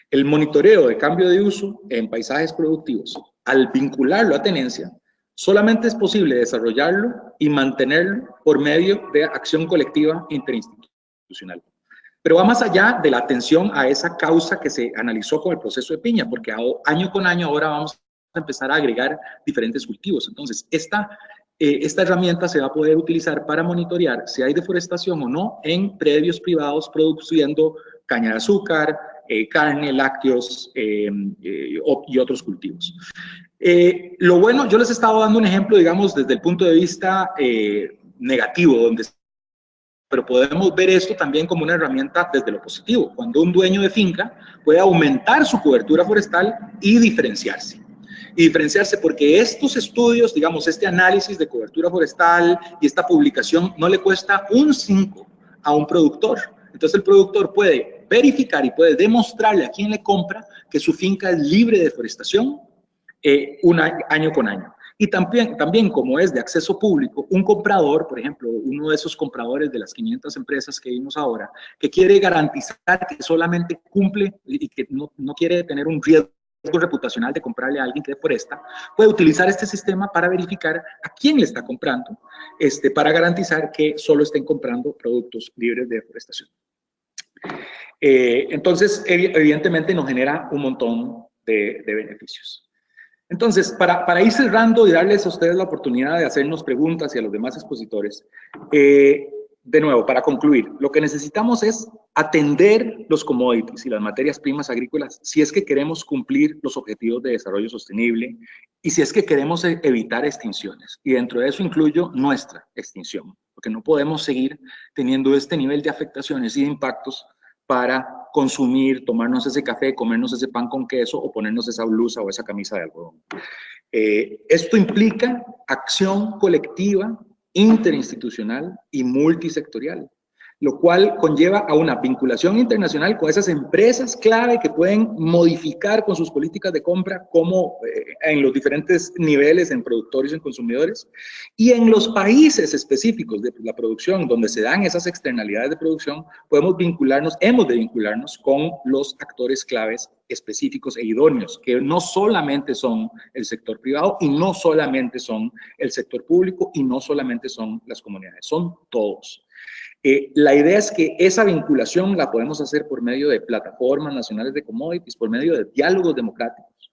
El monitoreo de cambio de uso en paisajes productivos, al vincularlo a tenencia, solamente es posible desarrollarlo y mantenerlo por medio de acción colectiva interinstitucional. Pero va más allá de la atención a esa causa que se analizó con el proceso de piña, porque año con año ahora vamos a empezar a agregar diferentes cultivos. Entonces, esta herramienta se va a poder utilizar para monitorear si hay deforestación o no en predios privados produciendo caña de azúcar, carne, lácteos y otros cultivos. Lo bueno, yo les he estado dando un ejemplo, digamos, desde el punto de vista negativo, pero podemos ver esto también como una herramienta desde lo positivo, cuando un dueño de finca puede aumentar su cobertura forestal y diferenciarse. Y diferenciarse porque estos estudios, digamos, este análisis de cobertura forestal y esta publicación no le cuesta un 5 a un productor. Entonces el productor puede verificar y puede demostrarle a quien le compra que su finca es libre de deforestación año con año. Y también como es de acceso público, un comprador, por ejemplo, uno de esos compradores de las 500 empresas que vimos ahora, que quiere garantizar que solamente cumple y que no quiere tener un riesgo reputacional de comprarle a alguien que deforesta, puede utilizar este sistema para verificar a quién le está comprando, para garantizar que solo estén comprando productos libres de deforestación. Entonces, evidentemente nos genera un montón de beneficios. Entonces, para ir cerrando y darles a ustedes la oportunidad de hacernos preguntas y a los demás expositores, de nuevo, para concluir, lo que necesitamos es atender los commodities y las materias primas agrícolas si es que queremos cumplir los objetivos de desarrollo sostenible y si es que queremos evitar extinciones. Y dentro de eso incluyo nuestra extinción, porque no podemos seguir teniendo este nivel de afectaciones y de impactos para consumir, tomarnos ese café, comernos ese pan con queso o ponernos esa blusa o esa camisa de algodón. Esto implica acción colectiva, interinstitucional y multisectorial, lo cual conlleva a una vinculación internacional con esas empresas clave que pueden modificar con sus políticas de compra como en los diferentes niveles, en productores y en consumidores, y en los países específicos de la producción donde se dan esas externalidades de producción, hemos de vincularnos con los actores claves específicos e idóneos, que no solamente son el sector privado y no solamente son el sector público y no solamente son las comunidades, son todos. La idea es que esa vinculación la podemos hacer por medio de plataformas nacionales de commodities, por medio de diálogos democráticos,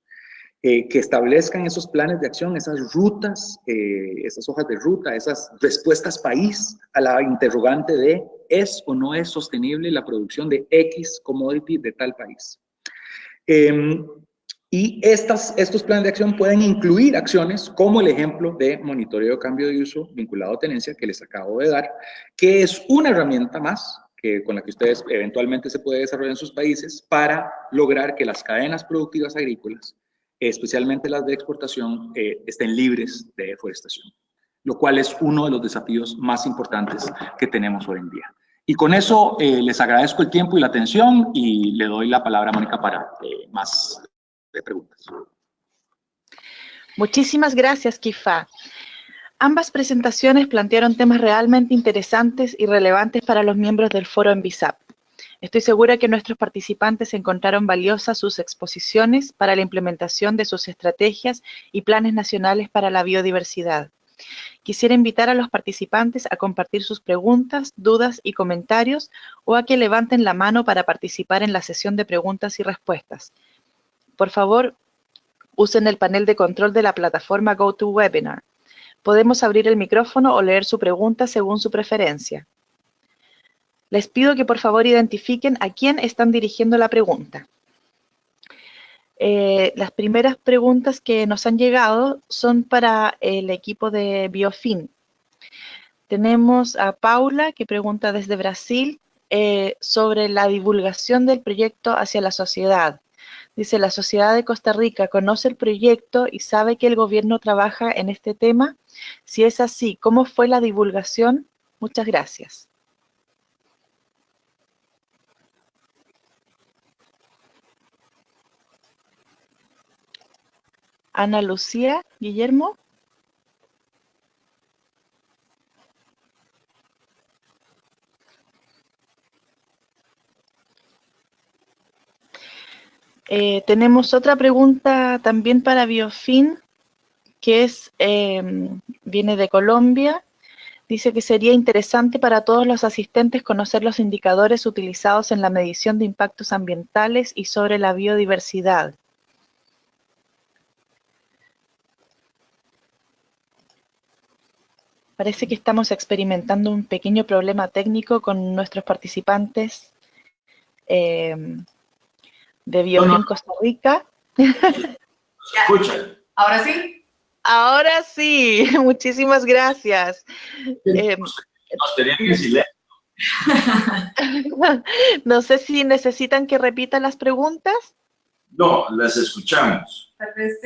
que establezcan esos planes de acción, esas rutas, esas hojas de ruta, esas respuestas país a la interrogante de ¿es o no es sostenible la producción de X commodity de tal país? Y estos planes de acción pueden incluir acciones como el ejemplo de monitoreo de cambio de uso vinculado a tenencia que les acabo de dar, que es una herramienta más con la que ustedes eventualmente se puede desarrollar en sus países para lograr que las cadenas productivas agrícolas, especialmente las de exportación, estén libres de deforestación, lo cual es uno de los desafíos más importantes que tenemos hoy en día. Y con eso les agradezco el tiempo y la atención y le doy la palabra a Mónica para más preguntas. Muchísimas gracias, Kifá. Ambas presentaciones plantearon temas realmente interesantes y relevantes para los miembros del foro ENVISAP. Estoy segura que nuestros participantes encontraron valiosas sus exposiciones para la implementación de sus estrategias y planes nacionales para la biodiversidad. Quisiera invitar a los participantes a compartir sus preguntas, dudas y comentarios o a que levanten la mano para participar en la sesión de preguntas y respuestas. Por favor, usen el panel de control de la plataforma GoToWebinar. Podemos abrir el micrófono o leer su pregunta según su preferencia. Les pido que por favor identifiquen a quién están dirigiendo la pregunta. Las primeras preguntas que nos han llegado son para el equipo de Biofin. Tenemos a Paula, que pregunta desde Brasil sobre la divulgación del proyecto hacia la sociedad. Dice, ¿la sociedad de Costa Rica conoce el proyecto y sabe que el gobierno trabaja en este tema? Si es así, ¿cómo fue la divulgación? Muchas gracias. Ana Lucía, Guillermo. Tenemos otra pregunta también para Biofin, que viene de Colombia. Dice que sería interesante para todos los asistentes conocer los indicadores utilizados en la medición de impactos ambientales y sobre la biodiversidad. Parece que estamos experimentando un pequeño problema técnico con nuestros participantes de Biofin Costa Rica. Escucha. ¿Ahora sí? Ahora sí, muchísimas gracias. Nos tenían en silencio. No sé si necesitan que repita las preguntas. No, las escuchamos. Tal vez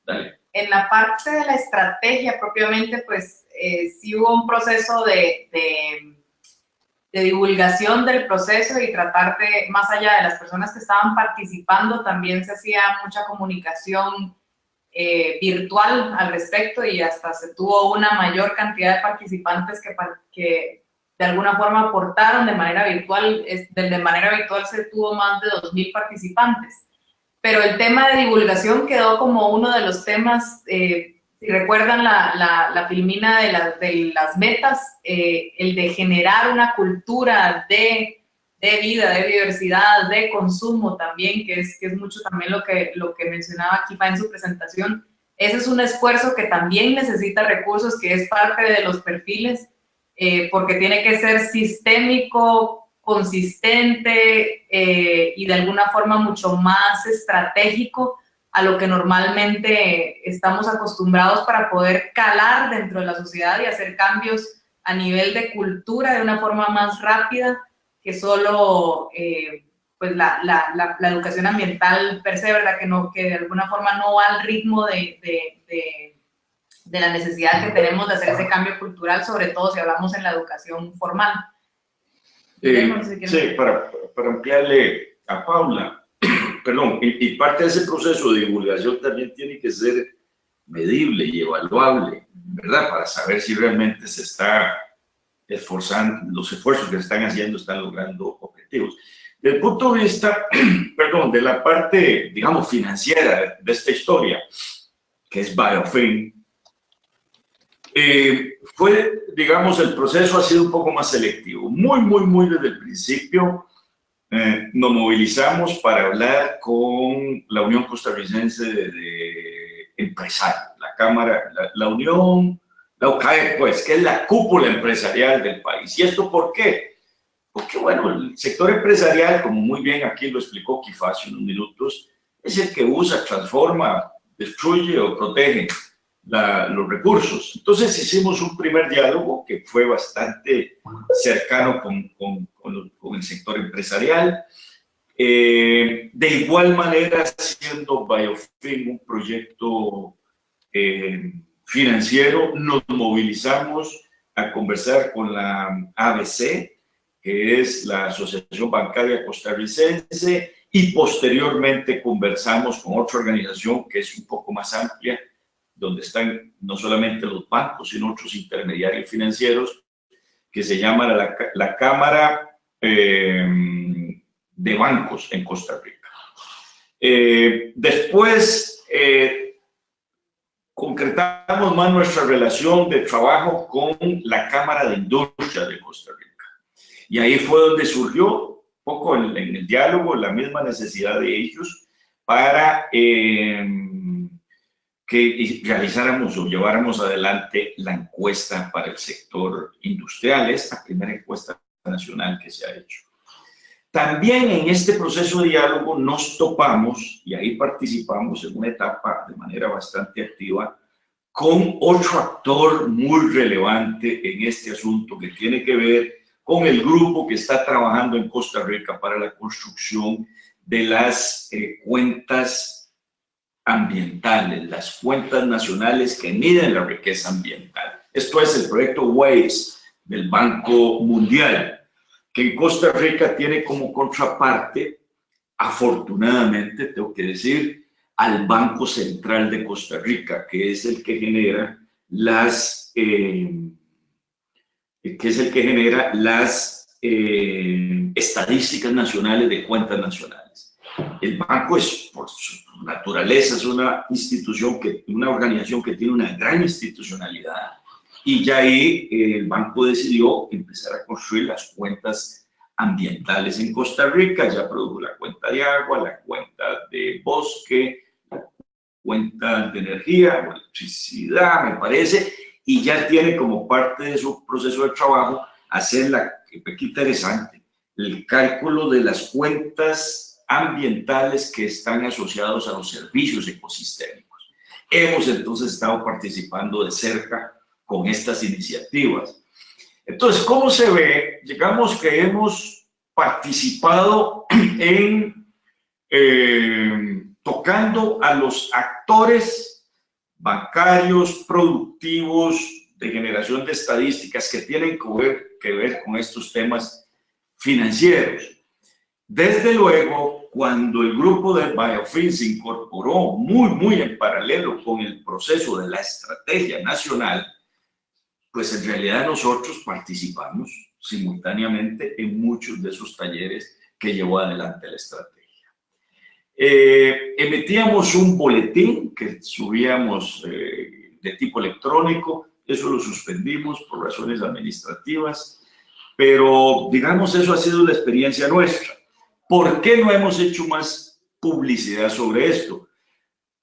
Okay. en la parte de la estrategia propiamente, pues sí hubo un proceso de divulgación del proceso y tratar de, más allá de las personas que estaban participando, también se hacía mucha comunicación virtual al respecto y hasta se tuvo una mayor cantidad de participantes que de alguna forma aportaron de manera virtual. De manera virtual se tuvo más de 2.000 participantes. Pero el tema de divulgación quedó como uno de los temas, si recuerdan la filmina de las metas, el de generar una cultura de vida, de biodiversidad, de consumo también, que es mucho también lo que mencionaba Kifá en su presentación. Ese es un esfuerzo que también necesita recursos, que es parte de los perfiles, porque tiene que ser sistémico, consistente y de alguna forma mucho más estratégico a lo que normalmente estamos acostumbrados para poder calar dentro de la sociedad y hacer cambios a nivel de cultura de una forma más rápida que solo pues la educación ambiental per se, ¿verdad? Que de alguna forma no va al ritmo de la necesidad que tenemos de hacer ese cambio cultural, sobre todo si hablamos en la educación formal. Sí, para ampliarle a Paula, perdón, y parte de ese proceso de divulgación también tiene que ser medible y evaluable, ¿verdad? Para saber si realmente se está esforzando, los esfuerzos que se están haciendo están logrando objetivos. Desde el punto de vista, perdón, de la parte, digamos, financiera de esta historia, que es Biofin, fue, digamos, el proceso ha sido un poco más selectivo. Muy desde el principio nos movilizamos para hablar con la Unión Costarricense de Empresarios, la Cámara, la Unión, la UCAE, pues, que es la cúpula empresarial del país. ¿Y esto por qué? Porque bueno, el sector empresarial, como muy bien aquí lo explicó Kifá hace unos minutos, es el que usa, transforma, destruye o protege los recursos. Entonces hicimos un primer diálogo que fue bastante cercano con el sector empresarial. De igual manera, siendo Biofin un proyecto financiero, nos movilizamos a conversar con la ABC, que es la Asociación Bancaria Costarricense, y posteriormente conversamos con otra organización que es un poco más amplia, donde están no solamente los bancos, sino otros intermediarios financieros, que se llama la Cámara de Bancos en Costa Rica. Después concretamos más nuestra relación de trabajo con la Cámara de Industria de Costa Rica. Y ahí fue donde surgió un poco en el diálogo la misma necesidad de ellos para que realizáramos o lleváramos adelante la encuesta para el sector industrial, esta primera encuesta nacional que se ha hecho. También en este proceso de diálogo nos topamos, y ahí participamos en una etapa de manera bastante activa, con otro actor muy relevante en este asunto que tiene que ver con el grupo que está trabajando en Costa Rica para la construcción de las cuentas ambientales, las cuentas nacionales que miden la riqueza ambiental. Esto es el proyecto WAVES del Banco Mundial, que en Costa Rica tiene como contraparte, afortunadamente, tengo que decir, al Banco Central de Costa Rica, que es el que genera las estadísticas nacionales de cuentas nacionales. El banco es, por su naturaleza, es una institución, una organización que tiene una gran institucionalidad, y ya ahí el banco decidió empezar a construir las cuentas ambientales en Costa Rica. Ya produjo la cuenta de agua, la cuenta de bosque, la cuenta de energía, electricidad, me parece, y ya tiene como parte de su proceso de trabajo hacer qué interesante, el cálculo de las cuentas ambientales que están asociados a los servicios ecosistémicos. Hemos entonces estado participando de cerca con estas iniciativas. Entonces, ¿cómo se ve? Digamos que hemos participado en tocando a los actores bancarios, productivos, de generación de estadísticas que tienen que ver con estos temas financieros. Desde luego, cuando el grupo de Biofin se incorporó muy en paralelo con el proceso de la estrategia nacional, pues en realidad nosotros participamos simultáneamente en muchos de esos talleres que llevó adelante la estrategia. Emitíamos un boletín que subíamos de tipo electrónico, eso lo suspendimos por razones administrativas, pero digamos eso ha sido la experiencia nuestra. ¿Por qué no hemos hecho más publicidad sobre esto?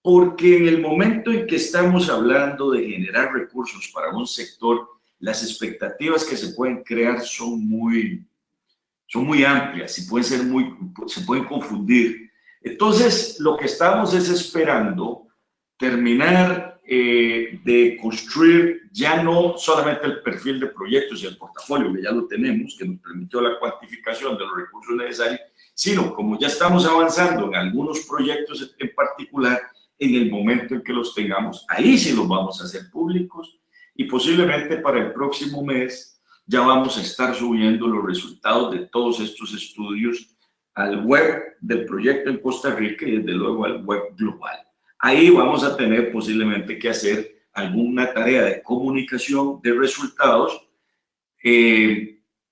Porque en el momento en que estamos hablando de generar recursos para un sector, las expectativas que se pueden crear son muy amplias y se pueden confundir. Entonces, lo que estamos es esperando terminar de construir ya no solamente el perfil de proyectos y el portafolio, que ya lo tenemos, que nos permitió la cuantificación de los recursos necesarios, sino como ya estamos avanzando en algunos proyectos en particular, en el momento en que los tengamos, ahí sí los vamos a hacer públicos, y posiblemente para el próximo mes ya vamos a estar subiendo los resultados de todos estos estudios al web del proyecto en Costa Rica y desde luego al web global. Ahí vamos a tener posiblemente que hacer alguna tarea de comunicación de resultados,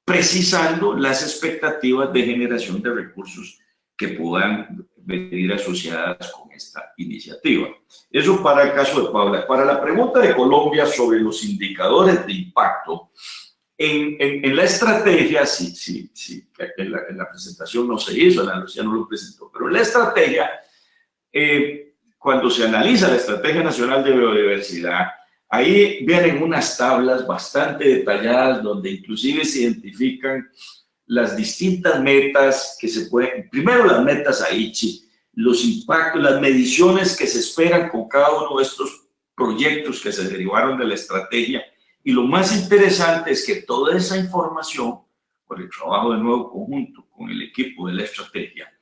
precisando las expectativas de generación de recursos que puedan venir asociadas con esta iniciativa. Eso para el caso de Paula. Para la pregunta de Colombia sobre los indicadores de impacto, en la estrategia, sí, en la presentación no se hizo, Ana Lucía no lo presentó, pero en la estrategia, cuando se analiza la Estrategia Nacional de Biodiversidad, ahí vienen unas tablas bastante detalladas donde inclusive se identifican las distintas metas que se pueden, primero las metas Aichi, los impactos, las mediciones que se esperan con cada uno de estos proyectos que se derivaron de la estrategia. Y lo más interesante es que toda esa información, por el trabajo de nuevo conjunto con el equipo de la estrategia,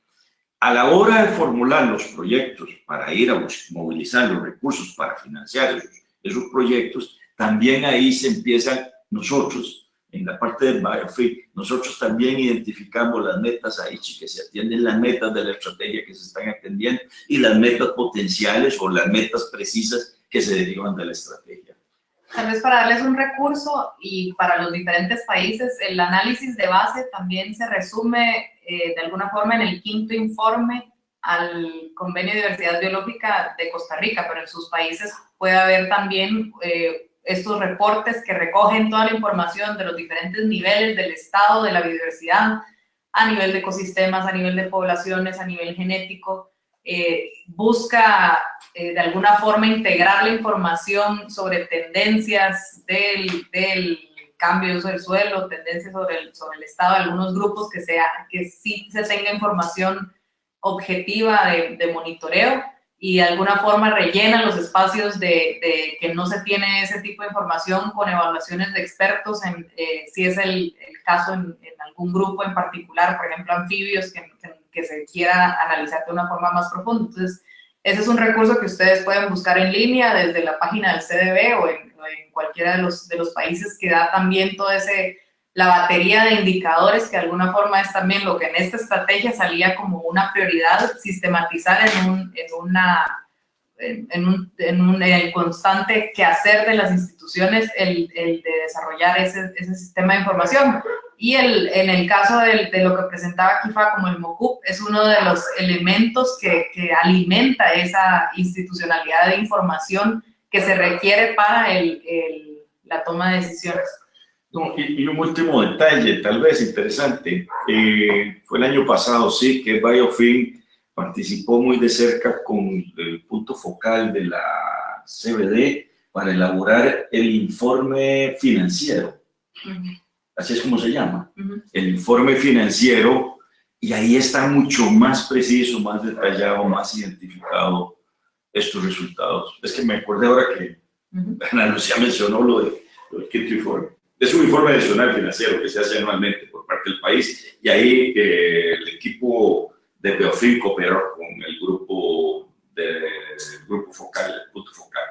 a la hora de formular los proyectos para ir a movilizar los recursos para financiar esos proyectos, también ahí se empiezan nosotros, en la parte del BioFin, nosotros también identificamos las metas Aichi, que se atienden, las metas de la estrategia que se están atendiendo y las metas potenciales o las metas precisas que se derivan de la estrategia. Tal vez para darles un recurso y para los diferentes países, el análisis de base también se resume de alguna forma en el 5º informe al Convenio de Diversidad Biológica de Costa Rica, pero en sus países puede haber también estos reportes que recogen toda la información de los diferentes niveles del estado de la biodiversidad, a nivel de ecosistemas, a nivel de poblaciones, a nivel genético. Busca de alguna forma integrar la información sobre tendencias del cambio de uso del suelo, tendencias sobre el estado de algunos grupos, que sí se tenga información objetiva de monitoreo, y de alguna forma rellenan los espacios de que no se tiene ese tipo de información con evaluaciones de expertos, si es el caso en algún grupo en particular, por ejemplo anfibios, que se quiera analizar de una forma más profunda. Entonces, ese es un recurso que ustedes pueden buscar en línea desde la página del CDB o en cualquiera de los países, que da también todo la batería de indicadores, que de alguna forma es también lo que en esta estrategia salía como una prioridad, sistematizar en el constante quehacer de las instituciones el de desarrollar ese sistema de información. Y en el caso de lo que presentaba Kifa como el MOCUP, es uno de los elementos que alimenta esa institucionalidad de información que se requiere para la toma de decisiones. No, y un último detalle, tal vez interesante, fue el año pasado, sí, que BioFin participó muy de cerca con el punto focal de la CBD para elaborar el informe financiero. Así es como se llama, el informe financiero, y ahí está mucho más preciso, más detallado, más identificado estos resultados. Es que me acordé ahora que Ana Lucía mencionó lo del quinto informe. Es un informe adicional financiero que se hace anualmente por parte del país, y ahí el equipo de BioFin cooperó con el grupo focal, el punto focal.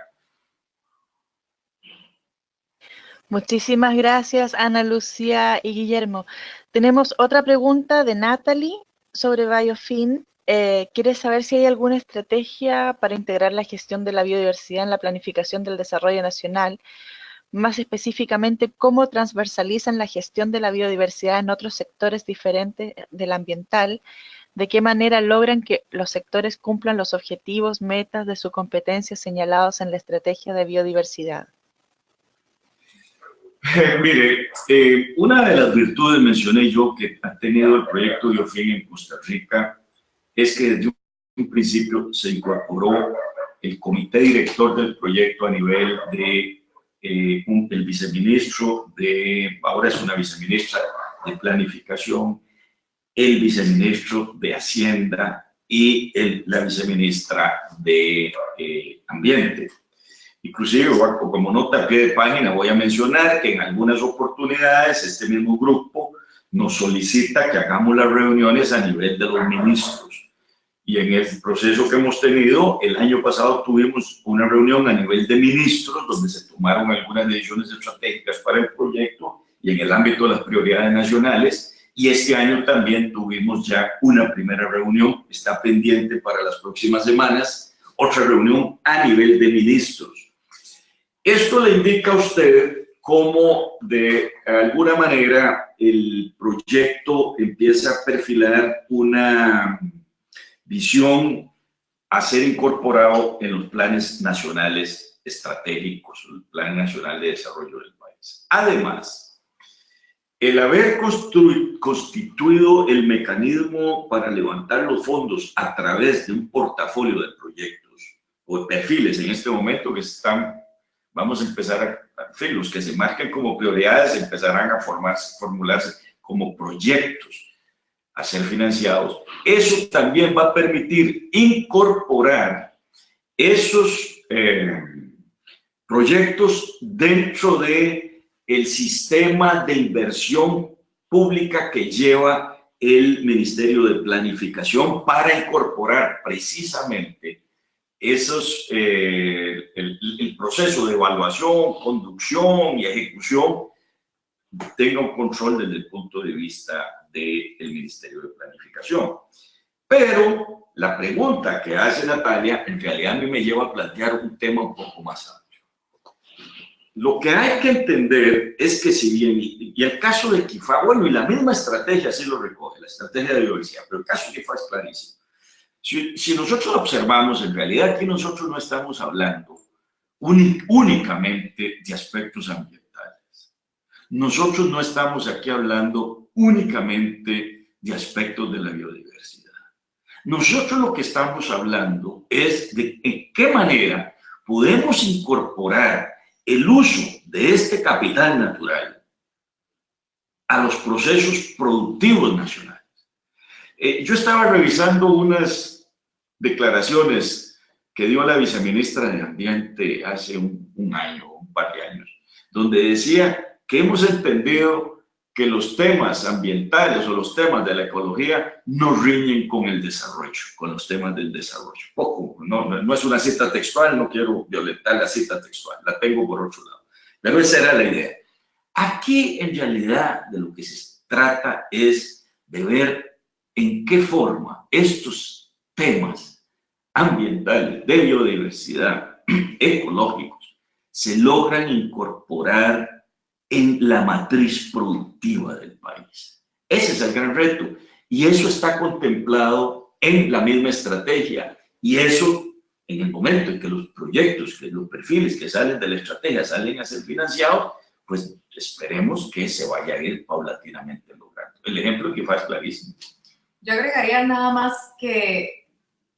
Muchísimas gracias, Ana Lucía y Guillermo. Tenemos otra pregunta de Natalie sobre BioFin. Quiere saber si hay alguna estrategia para integrar la gestión de la biodiversidad en la planificación del desarrollo nacional. Más específicamente, cómo transversalizan la gestión de la biodiversidad en otros sectores diferentes del ambiental, de qué manera logran que los sectores cumplan los objetivos, metas de su competencia señalados en la estrategia de biodiversidad. Mire, una de las virtudes, mencioné yo, que ha tenido el proyecto BioFin en Costa Rica, es que desde un principio se incorporó el comité director del proyecto a nivel de el viceministro ahora es una viceministra de Planificación, el viceministro de Hacienda y la viceministra de Ambiente. Inclusive, como nota a pie de página, voy a mencionar que en algunas oportunidades este mismo grupo nos solicita que hagamos las reuniones a nivel de los ministros. Y en el proceso que hemos tenido, el año pasado tuvimos una reunión a nivel de ministros donde se tomaron algunas decisiones estratégicas para el proyecto y en el ámbito de las prioridades nacionales. Y este año también tuvimos ya una primera reunión, está pendiente para las próximas semanas, otra reunión a nivel de ministros. Esto le indica a usted cómo de alguna manera el proyecto empieza a perfilar una visión a ser incorporado en los planes nacionales estratégicos, el Plan Nacional de Desarrollo del país. Además, el haber constituido el mecanismo para levantar los fondos a través de un portafolio de proyectos o de perfiles en este momento que vamos a empezar los que se marquen como prioridades empezarán a formularse como proyectos a ser financiados, eso también va a permitir incorporar esos proyectos dentro de el sistema de inversión pública que lleva el Ministerio de Planificación para incorporar precisamente esos, el proceso de evaluación, conducción y ejecución tenga un control desde el punto de vista del Ministerio de Planificación. Pero la pregunta que hace Natalia en realidad a mí me lleva a plantear un tema un poco más amplio. Lo que hay que entender es que si bien, y el caso de Kifá, bueno, y la misma estrategia sí lo recoge, la estrategia de biodiversidad, pero el caso de Kifá es clarísimo. Si nosotros observamos, en realidad aquí nosotros no estamos hablando únicamente de aspectos ambientales. Nosotros no estamos aquí hablando únicamente de aspectos de la biodiversidad. Nosotros lo que estamos hablando es de en qué manera podemos incorporar el uso de este capital natural a los procesos productivos nacionales. Yo estaba revisando unas declaraciones que dio la viceministra de Ambiente hace un año, un par de años, donde decía que hemos entendido que los temas ambientales o los temas de la ecología no riñen con el desarrollo, con los temas del desarrollo. Poco, no es una cita textual, no quiero violentar la cita textual, la tengo por otro lado. Pero esa era la idea. Aquí, en realidad, de lo que se trata es de ver en qué forma estos temas ambientales, de biodiversidad, ecológicos, se logran incorporar en la matriz productiva del país. Ese es el gran reto y eso está contemplado en la misma estrategia y eso en el momento en que los proyectos, que los perfiles que salen de la estrategia salen a ser financiados, pues esperemos que se vaya a ir paulatinamente logrando. El ejemplo que fue clarísimo. Yo agregaría nada más que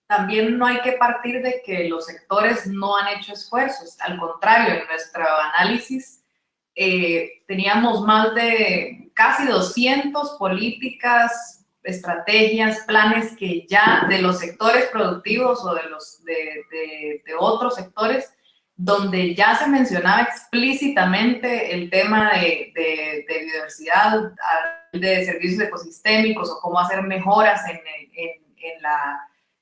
también no hay que partir de que los sectores no han hecho esfuerzos. Al contrario, en nuestro análisis teníamos más de casi 200 políticas, estrategias, planes que ya de los sectores productivos o de otros sectores, donde ya se mencionaba explícitamente el tema de biodiversidad, de servicios ecosistémicos o cómo hacer mejoras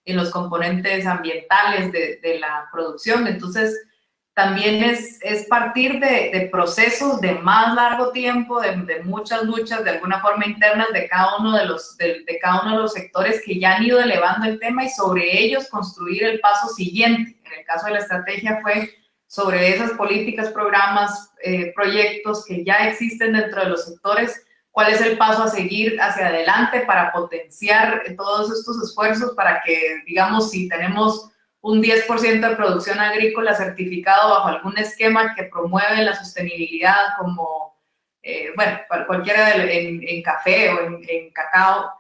en los componentes ambientales de la producción. Entonces, también es partir de procesos de más largo tiempo, de muchas luchas de alguna forma internas de cada uno de los sectores que ya han ido elevando el tema y sobre ellos construir el paso siguiente. En el caso de la estrategia fue sobre esas políticas, programas, proyectos que ya existen dentro de los sectores, cuál es el paso a seguir hacia adelante para potenciar todos estos esfuerzos para que, digamos, si tenemos un 10% de producción agrícola certificado bajo algún esquema que promueve la sostenibilidad como, bueno, cualquiera en café o en cacao,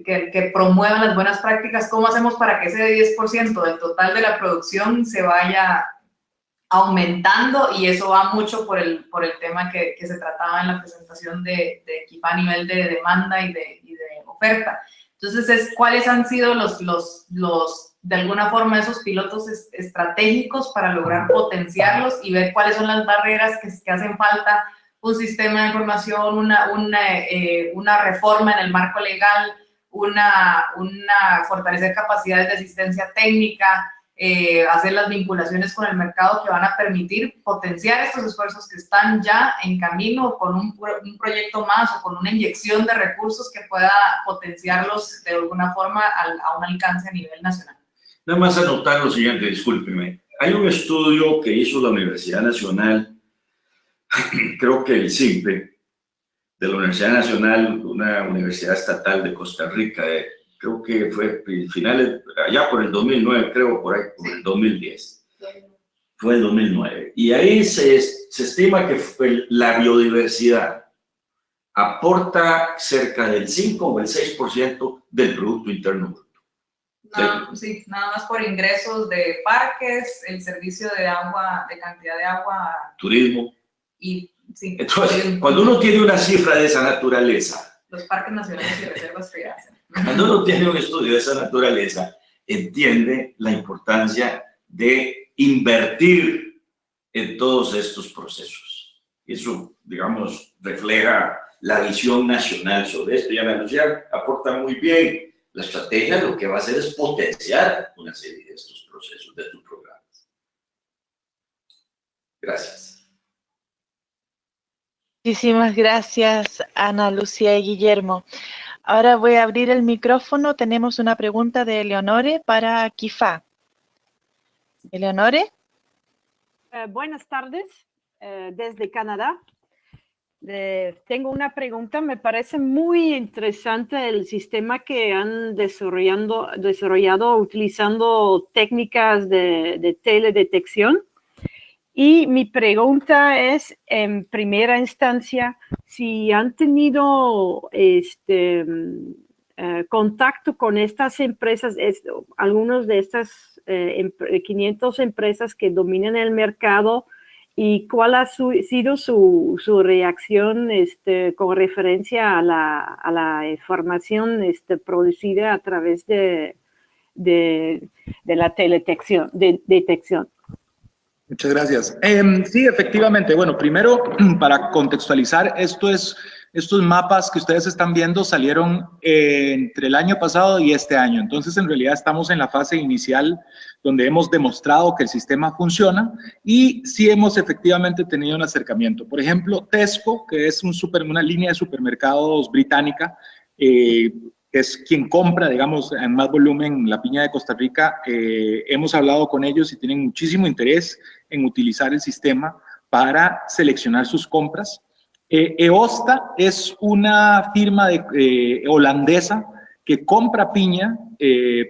que promuevan las buenas prácticas, ¿cómo hacemos para que ese 10% del total de la producción se vaya aumentando? Y eso va mucho por el tema que se trataba en la presentación de Kifá a nivel de demanda y de oferta. Entonces, ¿cuáles han sido de alguna forma esos pilotos estratégicos para lograr potenciarlos y ver cuáles son las barreras que hacen falta? Un sistema de información, una reforma en el marco legal, fortalecer capacidades de asistencia técnica, hacer las vinculaciones con el mercado que van a permitir potenciar estos esfuerzos que están ya en camino con un proyecto más o con una inyección de recursos que pueda potenciarlos de alguna forma a un alcance a nivel nacional. Nada más anotar lo siguiente, discúlpeme. Hay un estudio que hizo la Universidad Nacional, creo que el CIMPE, de la Universidad Nacional, una universidad estatal de Costa Rica, creo que fue finales, allá por el 2009, creo, por ahí, por el 2010. Fue el 2009. Y ahí se estima que la biodiversidad aporta cerca del 5 o el 6% del Producto Interno Bruto. Sí, nada más por ingresos de parques, el servicio de agua, de cantidad de agua. Turismo. Y, sí, entonces, turismo. Cuando uno tiene una cifra de esa naturaleza, los parques nacionales y reservas privadas. Cuando uno tiene un estudio de esa naturaleza, entiende la importancia de invertir en todos estos procesos. Eso, digamos, refleja la visión nacional sobre esto. Y Ana Lucía aporta muy bien. La estrategia lo que va a hacer es potenciar una serie de estos procesos, de estos programas. Gracias. Muchísimas gracias, Ana Lucía y Guillermo. Ahora voy a abrir el micrófono. Tenemos una pregunta de Eleonore para Kifá. Eleonore. Buenas tardes, desde Canadá. Tengo una pregunta. Me parece muy interesante el sistema que han desarrollado utilizando técnicas de teledetección. Y mi pregunta es, en primera instancia, si han tenido contacto con estas empresas, algunas de estas 500 empresas que dominan el mercado, y cuál ha sido su reacción con referencia a la información producida a través de la teledetección. Muchas gracias. Sí, efectivamente. Bueno, primero, para contextualizar, estos mapas que ustedes están viendo salieron entre el año pasado y este año. Entonces, en realidad, estamos en la fase inicial donde hemos demostrado que el sistema funciona y sí hemos efectivamente tenido un acercamiento. Por ejemplo, Tesco, que es una línea de supermercados británica, es quien compra, digamos, en más volumen la piña de Costa Rica. Hemos hablado con ellos y tienen muchísimo interés en utilizar el sistema para seleccionar sus compras. Eosta es una firma holandesa que compra piña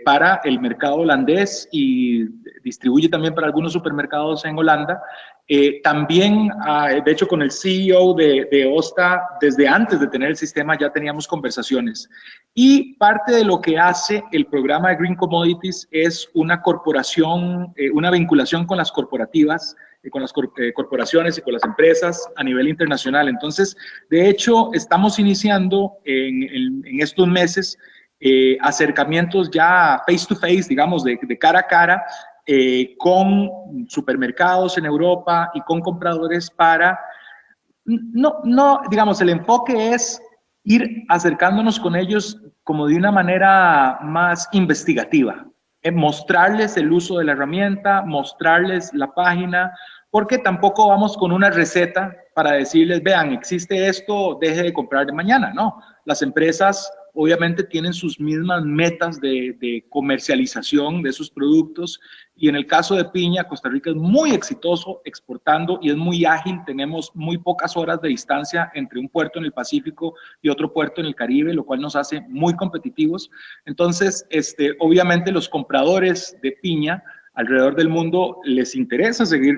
para el mercado holandés y distribuye también para algunos supermercados en Holanda. También, de hecho, con el CEO de Eosta, desde antes de tener el sistema ya teníamos conversaciones. Y parte de lo que hace el programa de Green Commodities es una corporación, una vinculación con las corporativas, con las corporaciones y con las empresas a nivel internacional. Entonces, de hecho, estamos iniciando en estos meses acercamientos ya face to face, digamos, de cara a cara, con supermercados en Europa y con compradores para, digamos, el enfoque es ir acercándonos con ellos como de una manera más investigativa, mostrarles el uso de la herramienta, mostrarles la página, porque tampoco vamos con una receta para decirles, vean, existe esto, deje de comprar de mañana. No, las empresas obviamente tienen sus mismas metas de comercialización de sus productos, y en el caso de piña, Costa Rica es muy exitoso exportando y es muy ágil. Tenemos muy pocas horas de distancia entre un puerto en el Pacífico y otro puerto en el Caribe, lo cual nos hace muy competitivos. Entonces, obviamente los compradores de piña alrededor del mundo les interesa seguir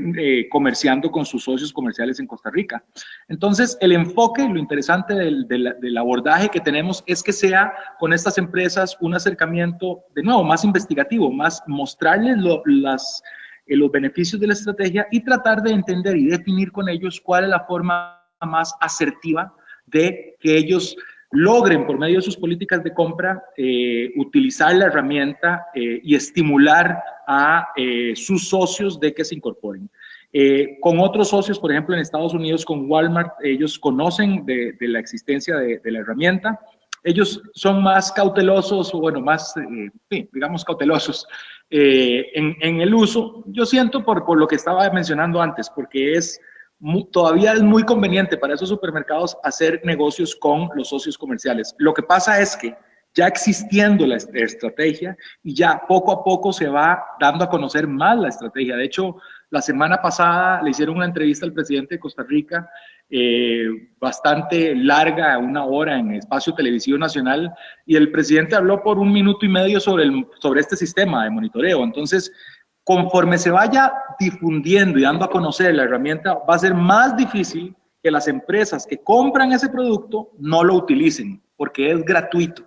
comerciando con sus socios comerciales en Costa Rica. Entonces, el enfoque, lo interesante del abordaje que tenemos es que sea con estas empresas un acercamiento, de nuevo, más investigativo, más mostrarles los beneficios de la estrategia y tratar de entender y definir con ellos cuál es la forma más asertiva de que ellos logren, por medio de sus políticas de compra, utilizar la herramienta y estimular a sus socios de que se incorporen. Con otros socios, por ejemplo, en Estados Unidos, con Walmart, ellos conocen de la existencia de la herramienta. Ellos son más cautelosos, o bueno, más, digamos, cautelosos en el uso. Yo siento por lo que estaba mencionando antes, porque todavía es muy conveniente para esos supermercados hacer negocios con los socios comerciales. Lo que pasa es que ya existiendo la estrategia y ya poco a poco se va dando a conocer más la estrategia. De hecho, la semana pasada le hicieron una entrevista al presidente de Costa Rica, bastante larga, 1 hora en Espacio Televisivo Nacional, y el presidente habló por 1 minuto y medio sobre este sistema de monitoreo. Entonces, conforme se vaya difundiendo y dando a conocer la herramienta, va a ser más difícil que las empresas que compran ese producto no lo utilicen, porque es gratuito.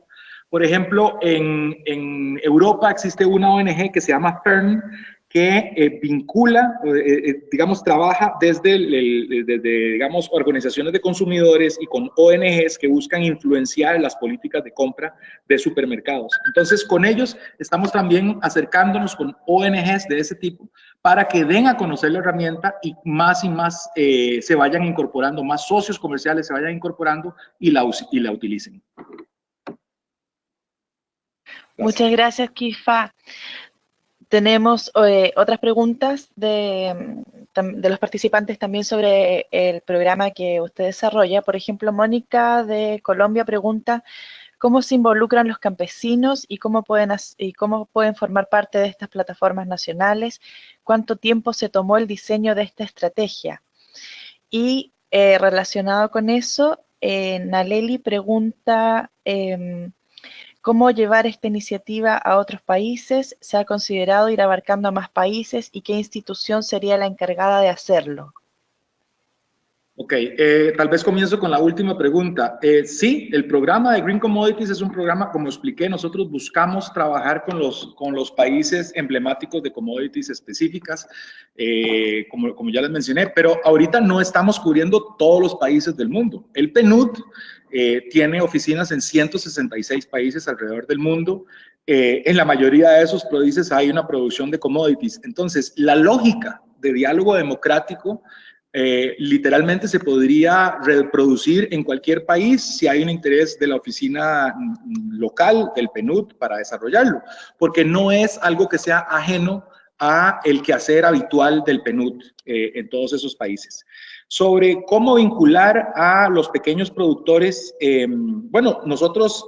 Por ejemplo, en Europa existe una ONG que se llama Fern, que vincula, digamos, trabaja desde, digamos, organizaciones de consumidores y con ONGs que buscan influenciar las políticas de compra de supermercados. Entonces, con ellos estamos también acercándonos con ONGs de ese tipo para que den a conocer la herramienta y más se vayan incorporando, más socios comerciales se vayan incorporando y la utilicen. Gracias. Muchas gracias, Kifa. Tenemos otras preguntas de los participantes también sobre el programa que usted desarrolla. Por ejemplo, Mónica de Colombia pregunta cómo se involucran los campesinos y cómo pueden formar parte de estas plataformas nacionales, cuánto tiempo se tomó el diseño de esta estrategia. Y relacionado con eso, Naleli pregunta ¿cómo llevar esta iniciativa a otros países? ¿Se ha considerado ir abarcando a más países y qué institución sería la encargada de hacerlo? Ok, tal vez comienzo con la última pregunta. Sí, el programa de Green Commodities es un programa, como expliqué, nosotros buscamos trabajar con los países emblemáticos de commodities específicas, como ya les mencioné, pero ahorita no estamos cubriendo todos los países del mundo. El PNUD tiene oficinas en 166 países alrededor del mundo. En la mayoría de esos países hay una producción de commodities. Entonces, la lógica de diálogo democrático literalmente se podría reproducir en cualquier país si hay un interés de la oficina local del PNUD para desarrollarlo, porque no es algo que sea ajeno a el quehacer habitual del PNUD en todos esos países. Sobre cómo vincular a los pequeños productores, bueno, nosotros,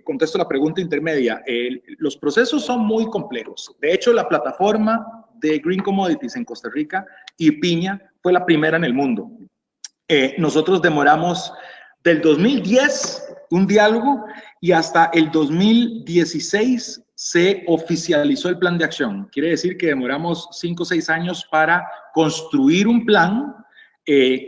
contesto la pregunta intermedia, los procesos son muy complejos. De hecho, la plataforma de Green Commodities en Costa Rica y Piña fue la primera en el mundo. Nosotros demoramos del 2010 un diálogo y hasta el 2016 se oficializó el plan de acción. Quiere decir que demoramos 5 o 6 años para construir un plan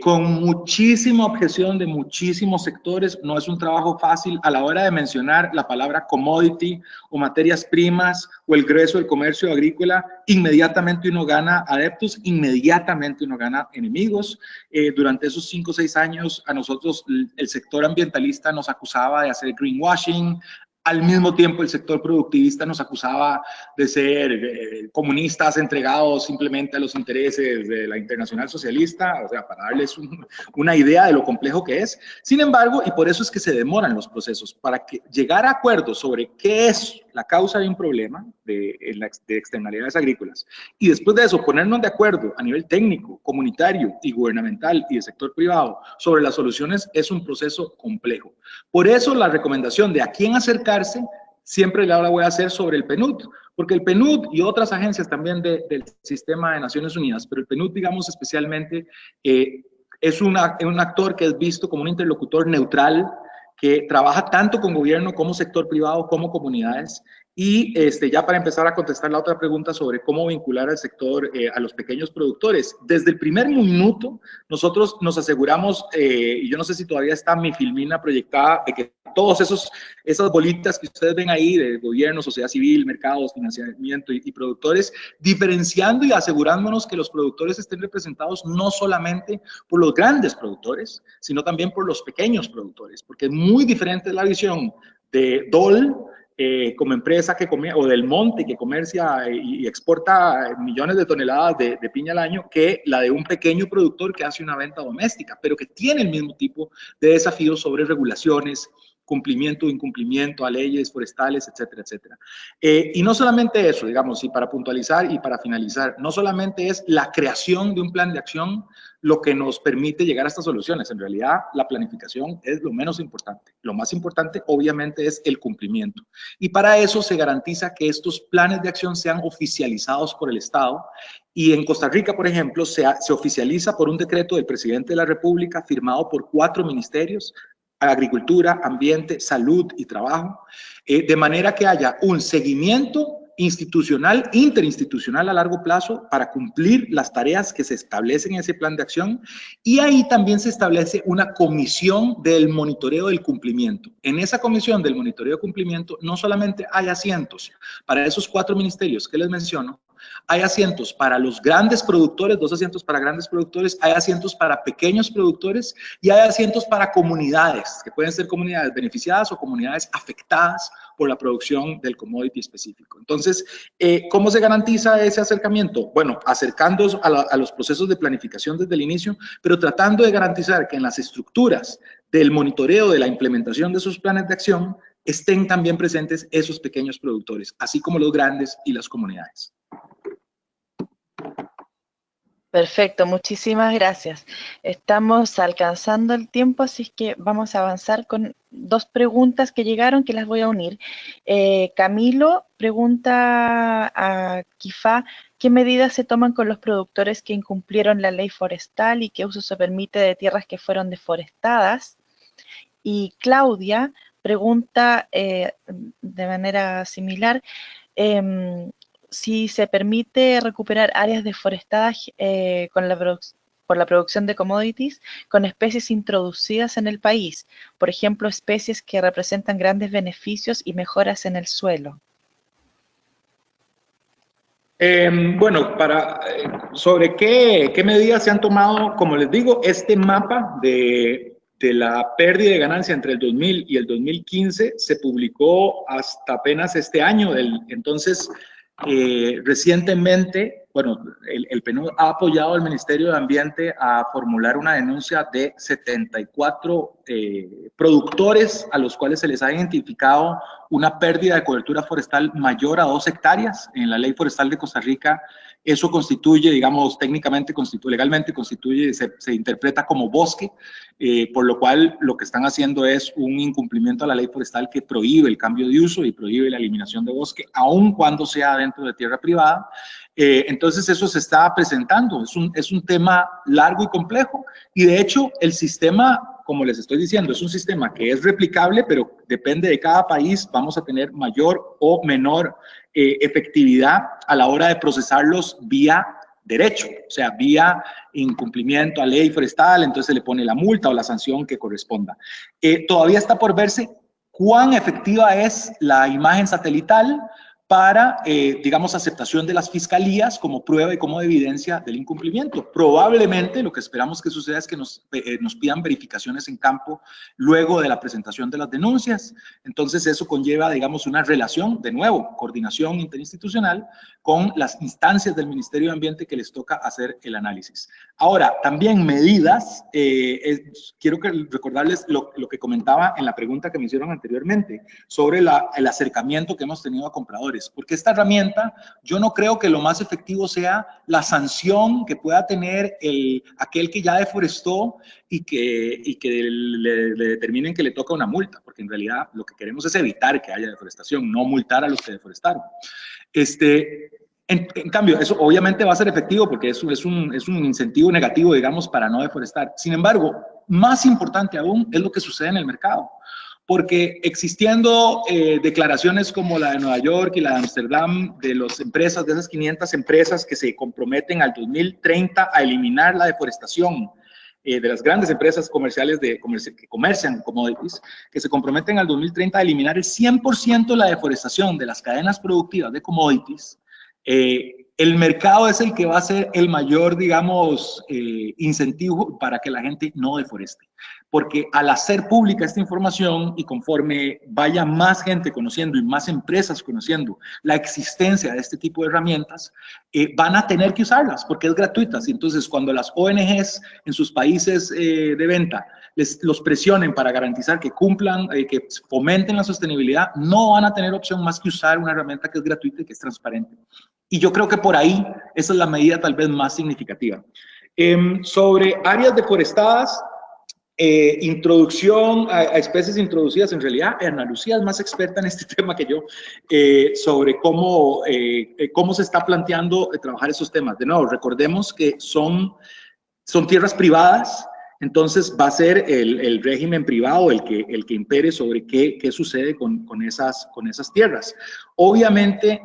con muchísima objeción de muchísimos sectores. No es un trabajo fácil. A la hora de mencionar la palabra commodity o materias primas o el grueso del comercio agrícola, inmediatamente uno gana adeptos, inmediatamente uno gana enemigos. Durante esos 5 o 6 años a nosotros el sector ambientalista nos acusaba de hacer greenwashing. Al mismo tiempo, el sector productivista nos acusaba de ser comunistas entregados simplemente a los intereses de la Internacional Socialista, o sea, para darles una idea de lo complejo que es. Sin embargo, y por eso es que se demoran los procesos, para llegar a acuerdos sobre qué es la causa de un problema de externalidades agrícolas, y después de eso ponernos de acuerdo a nivel técnico, comunitario y gubernamental y de sector privado sobre las soluciones, es un proceso complejo. Por eso la recomendación de a quién acercarse siempre la voy a hacer sobre el PNUD, porque el PNUD y otras agencias también del sistema de Naciones Unidas, pero el PNUD, digamos especialmente, es un actor que es visto como un interlocutor neutral, que trabaja tanto con gobierno como sector privado como comunidades. Y ya para empezar a contestar la otra pregunta sobre cómo vincular al sector, a los pequeños productores, desde el primer minuto nosotros nos aseguramos, y yo no sé si todavía está mi filmina proyectada, de que todos esas bolitas que ustedes ven ahí de gobierno, sociedad civil, mercados, financiamiento y productores, diferenciando y asegurándonos que los productores estén representados no solamente por los grandes productores, sino también por los pequeños productores, porque es muy diferente la visión de Dole, como empresa o del Monte, que comercia y exporta millones de toneladas de piña al año, que la de un pequeño productor que hace una venta doméstica, pero que tiene el mismo tipo de desafíos sobre regulaciones, cumplimiento o incumplimiento a leyes forestales, etcétera, etcétera. Y no solamente eso, digamos, y para puntualizar y para finalizar, no solamente es la creación de un plan de acción lo que nos permite llegar a estas soluciones. En realidad, la planificación es lo menos importante. Lo más importante, obviamente, es el cumplimiento. Y para eso se garantiza que estos planes de acción sean oficializados por el Estado. Y en Costa Rica, por ejemplo, se oficializa por un decreto del presidente de la República firmado por 4 ministerios: Agricultura, Ambiente, Salud y Trabajo, de manera que haya un seguimiento institucional, interinstitucional a largo plazo para cumplir las tareas que se establecen en ese plan de acción, y ahí también se establece una comisión del monitoreo del cumplimiento. En esa comisión del monitoreo de cumplimiento no solamente hay asientos para esos 4 ministerios que les menciono, Hay asientos para los grandes productores, 2 asientos para grandes productores, hay asientos para pequeños productores y hay asientos para comunidades, que pueden ser comunidades beneficiadas o comunidades afectadas por la producción del commodity específico. Entonces, ¿cómo se garantiza ese acercamiento? Bueno, acercándonos a los procesos de planificación desde el inicio, pero tratando de garantizar que en las estructuras del monitoreo de la implementación de esos planes de acción estén también presentes esos pequeños productores, así como los grandes y las comunidades. Perfecto, muchísimas gracias. Estamos alcanzando el tiempo, así que vamos a avanzar con 2 preguntas que llegaron, que las voy a unir. Camilo pregunta a Kifá, ¿qué medidas se toman con los productores que incumplieron la ley forestal y qué uso se permite de tierras que fueron deforestadas? Y Claudia pregunta de manera similar, si se permite recuperar áreas deforestadas por la producción de commodities con especies introducidas en el país, por ejemplo, especies que representan grandes beneficios y mejoras en el suelo. Bueno, sobre qué medidas se han tomado, como les digo, este mapa de la pérdida de ganancia entre el 2000 y el 2015 se publicó hasta apenas este año. Entonces, recientemente, bueno, el PNUD ha apoyado al Ministerio de Ambiente a formular una denuncia de 74 productores a los cuales se les ha identificado una pérdida de cobertura forestal mayor a 2 hectáreas. En la ley forestal de Costa Rica, eso constituye, digamos, técnicamente, legalmente constituye, se interpreta como bosque, por lo cual lo que están haciendo es un incumplimiento a la ley forestal que prohíbe el cambio de uso y prohíbe la eliminación de bosque, aun cuando sea dentro de tierra privada. Entonces eso se está presentando, es un tema largo y complejo, y de hecho el sistema, como les estoy diciendo, es un sistema que es replicable, pero depende de cada país, vamos a tener mayor o menor efectividad a la hora de procesarlos vía derecho, o sea, vía incumplimiento a ley forestal, entonces se le pone la multa o la sanción que corresponda. Todavía está por verse cuán efectiva es la imagen satelital para, digamos, aceptación de las fiscalías como prueba y como evidencia del incumplimiento. Probablemente lo que esperamos que suceda es que nos pidan verificaciones en campo luego de la presentación de las denuncias. Entonces eso conlleva, digamos, una relación, de nuevo, coordinación interinstitucional con las instancias del Ministerio de Ambiente que les toca hacer el análisis. Ahora, también medidas, quiero recordarles lo que comentaba en la pregunta que me hicieron anteriormente sobre el acercamiento que hemos tenido a compradores. Porque esta herramienta, yo no creo que lo más efectivo sea la sanción que pueda tener aquel que ya deforestó y que le determinen que le toca una multa, porque en realidad lo que queremos es evitar que haya deforestación, no multar a los que deforestaron. En cambio, eso obviamente va a ser efectivo porque eso es un incentivo negativo, digamos, para no deforestar. Sin embargo, más importante aún es lo que sucede en el mercado. Porque existiendo declaraciones como la de Nueva York y la de Amsterdam, de las empresas, de esas 500 empresas que se comprometen al 2030 a eliminar la deforestación, de las grandes empresas comerciales que comercian commodities, que se comprometen al 2030 a eliminar el 100% de la deforestación de las cadenas productivas de commodities, el mercado es el que va a ser el mayor, digamos, incentivo para que la gente no deforeste. Porque al hacer pública esta información y conforme vaya más gente conociendo y más empresas conociendo la existencia de este tipo de herramientas, van a tener que usarlas porque es gratuitas. Y entonces cuando las ONGs en sus países de venta los presionen para garantizar que cumplan, que fomenten la sostenibilidad, no van a tener opción más que usar una herramienta que es gratuita y que es transparente. Y yo creo que por ahí esa es la medida tal vez más significativa. Sobre áreas deforestadas, introducción a especies introducidas, en realidad Ana Lucía es más experta en este tema que yo, sobre cómo se está planteando trabajar esos temas. De nuevo, recordemos que son tierras privadas, entonces va a ser el régimen privado el que impere sobre qué sucede con esas tierras. Obviamente,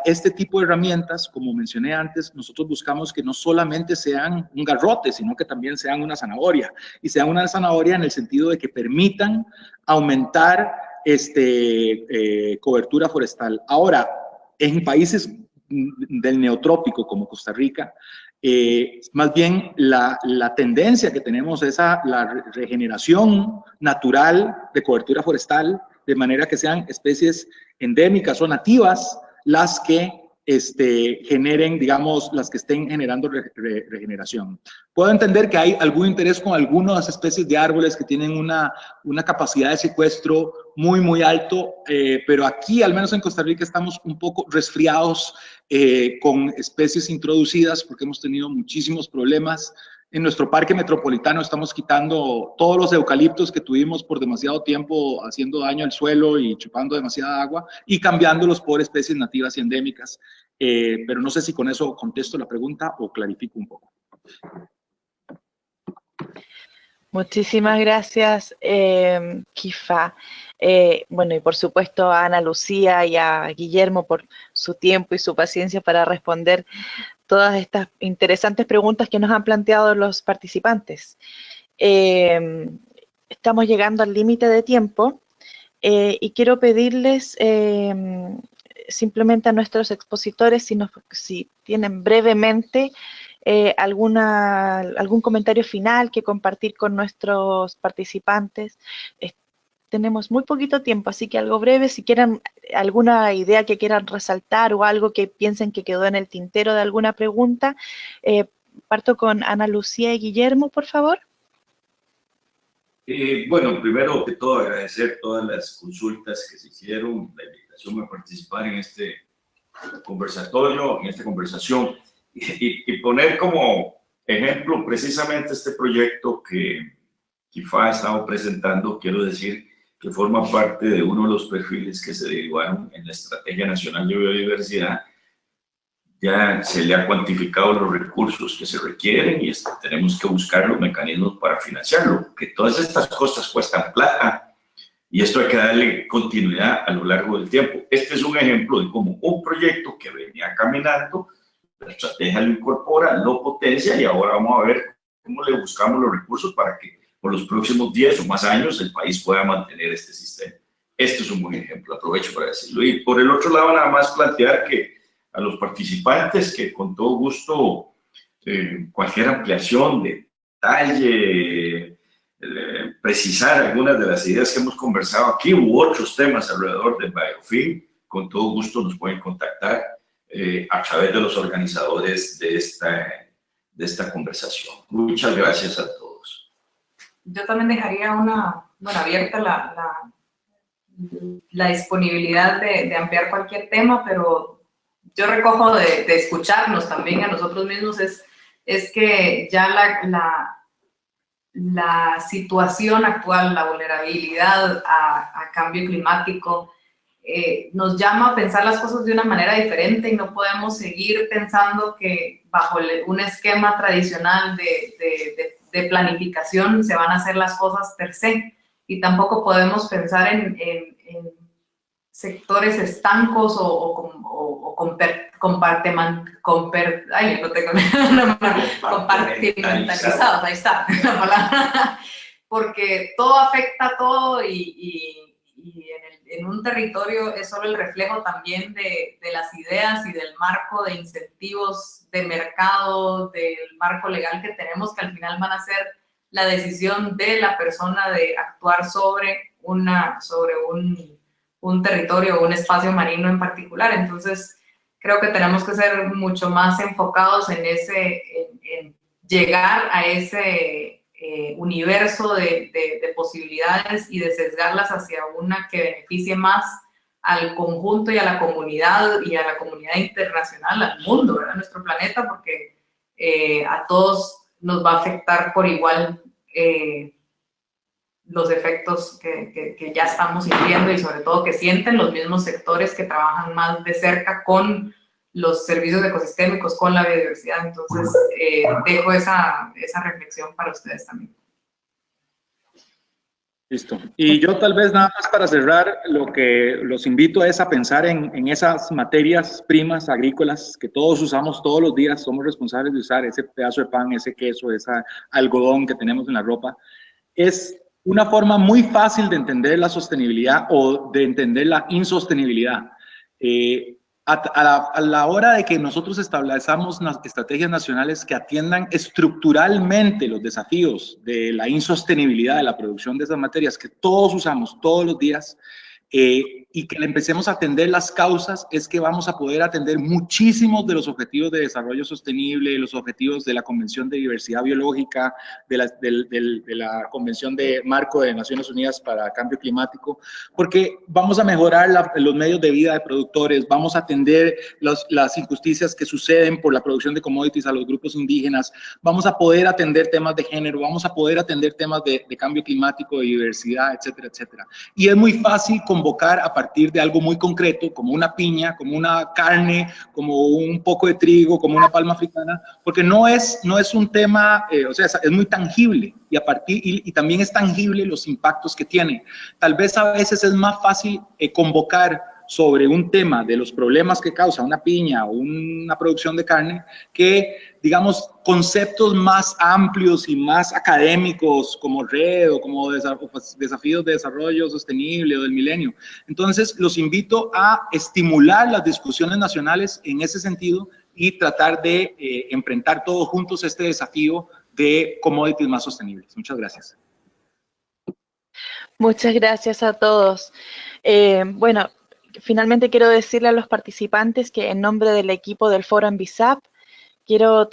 este tipo de herramientas, como mencioné antes, nosotros buscamos que no solamente sean un garrote, sino que también sean una zanahoria, y sean una zanahoria en el sentido de que permitan aumentar cobertura forestal. Ahora, en países del neotrópico como Costa Rica, más bien la tendencia que tenemos es a la regeneración natural de cobertura forestal, de manera que sean especies endémicas o nativas las que generen, digamos, las que estén generando regeneración. Puedo entender que hay algún interés con algunas especies de árboles que tienen una capacidad de secuestro muy alto, pero aquí, al menos en Costa Rica, estamos un poco resfriados con especies introducidas porque hemos tenido muchísimos problemas. En nuestro parque metropolitano estamos quitando todos los eucaliptos que tuvimos por demasiado tiempo haciendo daño al suelo y chupando demasiada agua y cambiándolos por especies nativas y endémicas. Pero no sé si con eso contesto la pregunta o clarifico un poco. Muchísimas gracias, Kifa. Bueno, y por supuesto a Ana Lucía y a Guillermo por su tiempo y su paciencia para responder todas estas interesantes preguntas que nos han planteado los participantes. Estamos llegando al límite de tiempo y quiero pedirles simplemente a nuestros expositores si tienen brevemente algún comentario final que compartir con nuestros participantes. Tenemos muy poquito tiempo, así que algo breve, si quieren alguna idea que quieran resaltar o algo que piensen que quedó en el tintero de alguna pregunta. Parto con Ana Lucía y Guillermo, por favor. Bueno, primero que todo agradecer todas las consultas que se hicieron, la invitación a participar en este conversatorio, en esta conversación, y poner como ejemplo precisamente este proyecto que Kifa ha estado presentando. Quiero decir que forma parte de uno de los perfiles que se derivaron en la Estrategia Nacional de Biodiversidad. Ya se le ha cuantificado los recursos que se requieren y tenemos que buscar los mecanismos para financiarlo, que todas estas cosas cuestan plata y esto hay que darle continuidad a lo largo del tiempo. Este es un ejemplo de cómo un proyecto que venía caminando, la estrategia lo incorpora, lo potencia y ahora vamos a ver cómo le buscamos los recursos para que por los próximos 10 o más años el país pueda mantener este sistema. Esto es un buen ejemplo, aprovecho para decirlo. Y por el otro lado, nada más plantear que a los participantes que con todo gusto cualquier ampliación, detalle, precisar algunas de las ideas que hemos conversado aquí u otros temas alrededor del biofilm, con todo gusto nos pueden contactar a través de los organizadores de esta conversación. Muchas gracias a todos. Yo también dejaría abierta la disponibilidad de ampliar cualquier tema, pero yo recojo de escucharnos también a nosotros mismos es que ya la situación actual, la vulnerabilidad a cambio climático, nos llama a pensar las cosas de una manera diferente y no podemos seguir pensando que bajo un esquema tradicional de planificación se van a hacer las cosas per se, y tampoco podemos pensar en sectores estancos o compartimentalizados, ahí está la palabra, porque todo afecta a todo y en un territorio es solo el reflejo también de las ideas y del marco de incentivos de mercado, del marco legal que tenemos, que al final van a ser la decisión de la persona de actuar sobre un territorio o un espacio marino en particular. Entonces, creo que tenemos que ser mucho más enfocados en llegar a ese universo de posibilidades y de sesgarlas hacia una que beneficie más al conjunto y a la comunidad internacional, al mundo, ¿verdad? Nuestro planeta, porque a todos nos va a afectar por igual los efectos que ya estamos sintiendo y sobre todo que sienten los mismos sectores que trabajan más de cerca con los servicios ecosistémicos, con la biodiversidad. Entonces, dejo esa reflexión para ustedes también. Listo. Y yo tal vez nada más para cerrar, lo que los invito es a pensar en esas materias primas agrícolas que todos usamos todos los días, somos responsables de usar ese pedazo de pan, ese queso, ese algodón que tenemos en la ropa. Es una forma muy fácil de entender la sostenibilidad o de entender la insostenibilidad. a la hora de que nosotros establezcamos estrategias nacionales que atiendan estructuralmente los desafíos de la insostenibilidad de la producción de esas materias que todos usamos todos los días, y que le empecemos a atender las causas, es que vamos a poder atender muchísimos de los objetivos de desarrollo sostenible, los objetivos de la Convención de Diversidad Biológica, de la Convención de Marco de Naciones Unidas para el Cambio Climático, porque vamos a mejorar los medios de vida de productores, vamos a atender las injusticias que suceden por la producción de commodities a los grupos indígenas, vamos a poder atender temas de género, vamos a poder atender temas de cambio climático, de diversidad, etcétera, etcétera. Y es muy fácil convocar a partir de algo muy concreto, como una piña, como una carne, como un poco de trigo, como una palma africana, porque no es un tema, o sea, es muy tangible, y también es tangible los impactos que tiene. Tal vez a veces es más fácil convocar sobre un tema de los problemas que causa una piña o una producción de carne, que, digamos, conceptos más amplios y más académicos como red o como desafíos de desarrollo sostenible o del milenio. Entonces, los invito a estimular las discusiones nacionales en ese sentido y tratar de enfrentar todos juntos este desafío de commodities más sostenibles. Muchas gracias. Muchas gracias a todos. Bueno, finalmente quiero decirle a los participantes que en nombre del equipo del Foro Envisap quiero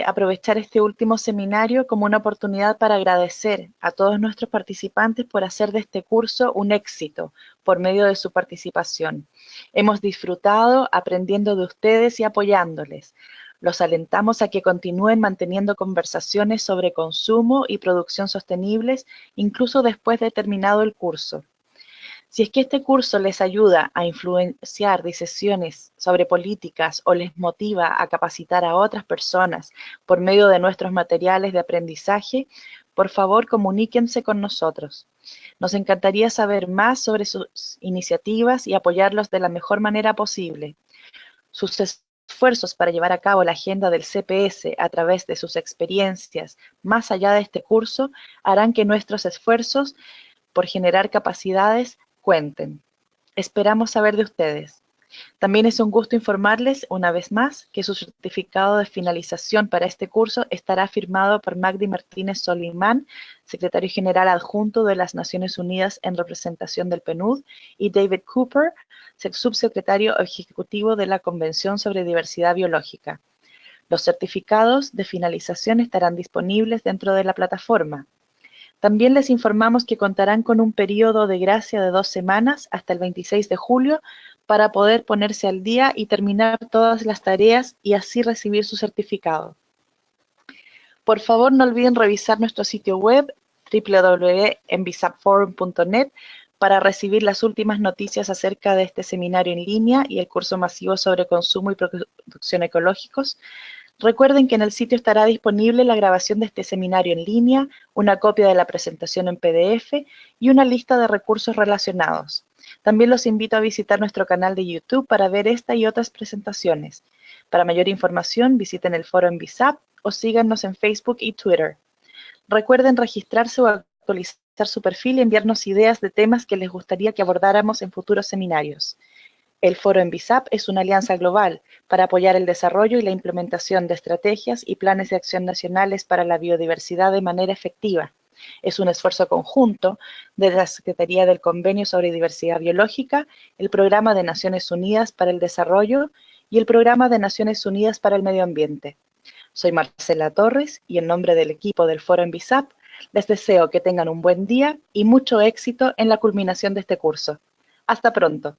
aprovechar este último seminario como una oportunidad para agradecer a todos nuestros participantes por hacer de este curso un éxito por medio de su participación. Hemos disfrutado aprendiendo de ustedes y apoyándoles. Los alentamos a que continúen manteniendo conversaciones sobre consumo y producción sostenibles, incluso después de terminado el curso. Si es que este curso les ayuda a influenciar decisiones sobre políticas o les motiva a capacitar a otras personas por medio de nuestros materiales de aprendizaje, por favor comuníquense con nosotros. Nos encantaría saber más sobre sus iniciativas y apoyarlos de la mejor manera posible. Sus esfuerzos para llevar a cabo la agenda del CPS a través de sus experiencias más allá de este curso harán que nuestros esfuerzos por generar capacidades cuenten. Esperamos saber de ustedes. También es un gusto informarles una vez más que su certificado de finalización para este curso estará firmado por Magdi Martínez Solimán, secretario general adjunto de las Naciones Unidas en representación del PNUD, y David Cooper, subsecretario ejecutivo de la Convención sobre Diversidad Biológica. Los certificados de finalización estarán disponibles dentro de la plataforma. También les informamos que contarán con un periodo de gracia de 2 semanas hasta el 26 de julio para poder ponerse al día y terminar todas las tareas y así recibir su certificado. Por favor, no olviden revisar nuestro sitio web www.envisapforum.net para recibir las últimas noticias acerca de este seminario en línea y el curso masivo sobre consumo y producción ecológicos. Recuerden que en el sitio estará disponible la grabación de este seminario en línea, una copia de la presentación en PDF y una lista de recursos relacionados. También los invito a visitar nuestro canal de YouTube para ver esta y otras presentaciones. Para mayor información, visiten el foro Envisap o síganos en Facebook y Twitter. Recuerden registrarse o actualizar su perfil y enviarnos ideas de temas que les gustaría que abordáramos en futuros seminarios. El Foro Envisap es una alianza global para apoyar el desarrollo y la implementación de estrategias y planes de acción nacionales para la biodiversidad de manera efectiva. Es un esfuerzo conjunto de la Secretaría del Convenio sobre Diversidad Biológica, el Programa de Naciones Unidas para el Desarrollo y el Programa de Naciones Unidas para el Medio Ambiente. Soy Marcela Torres y en nombre del equipo del Foro Envisap les deseo que tengan un buen día y mucho éxito en la culminación de este curso. Hasta pronto.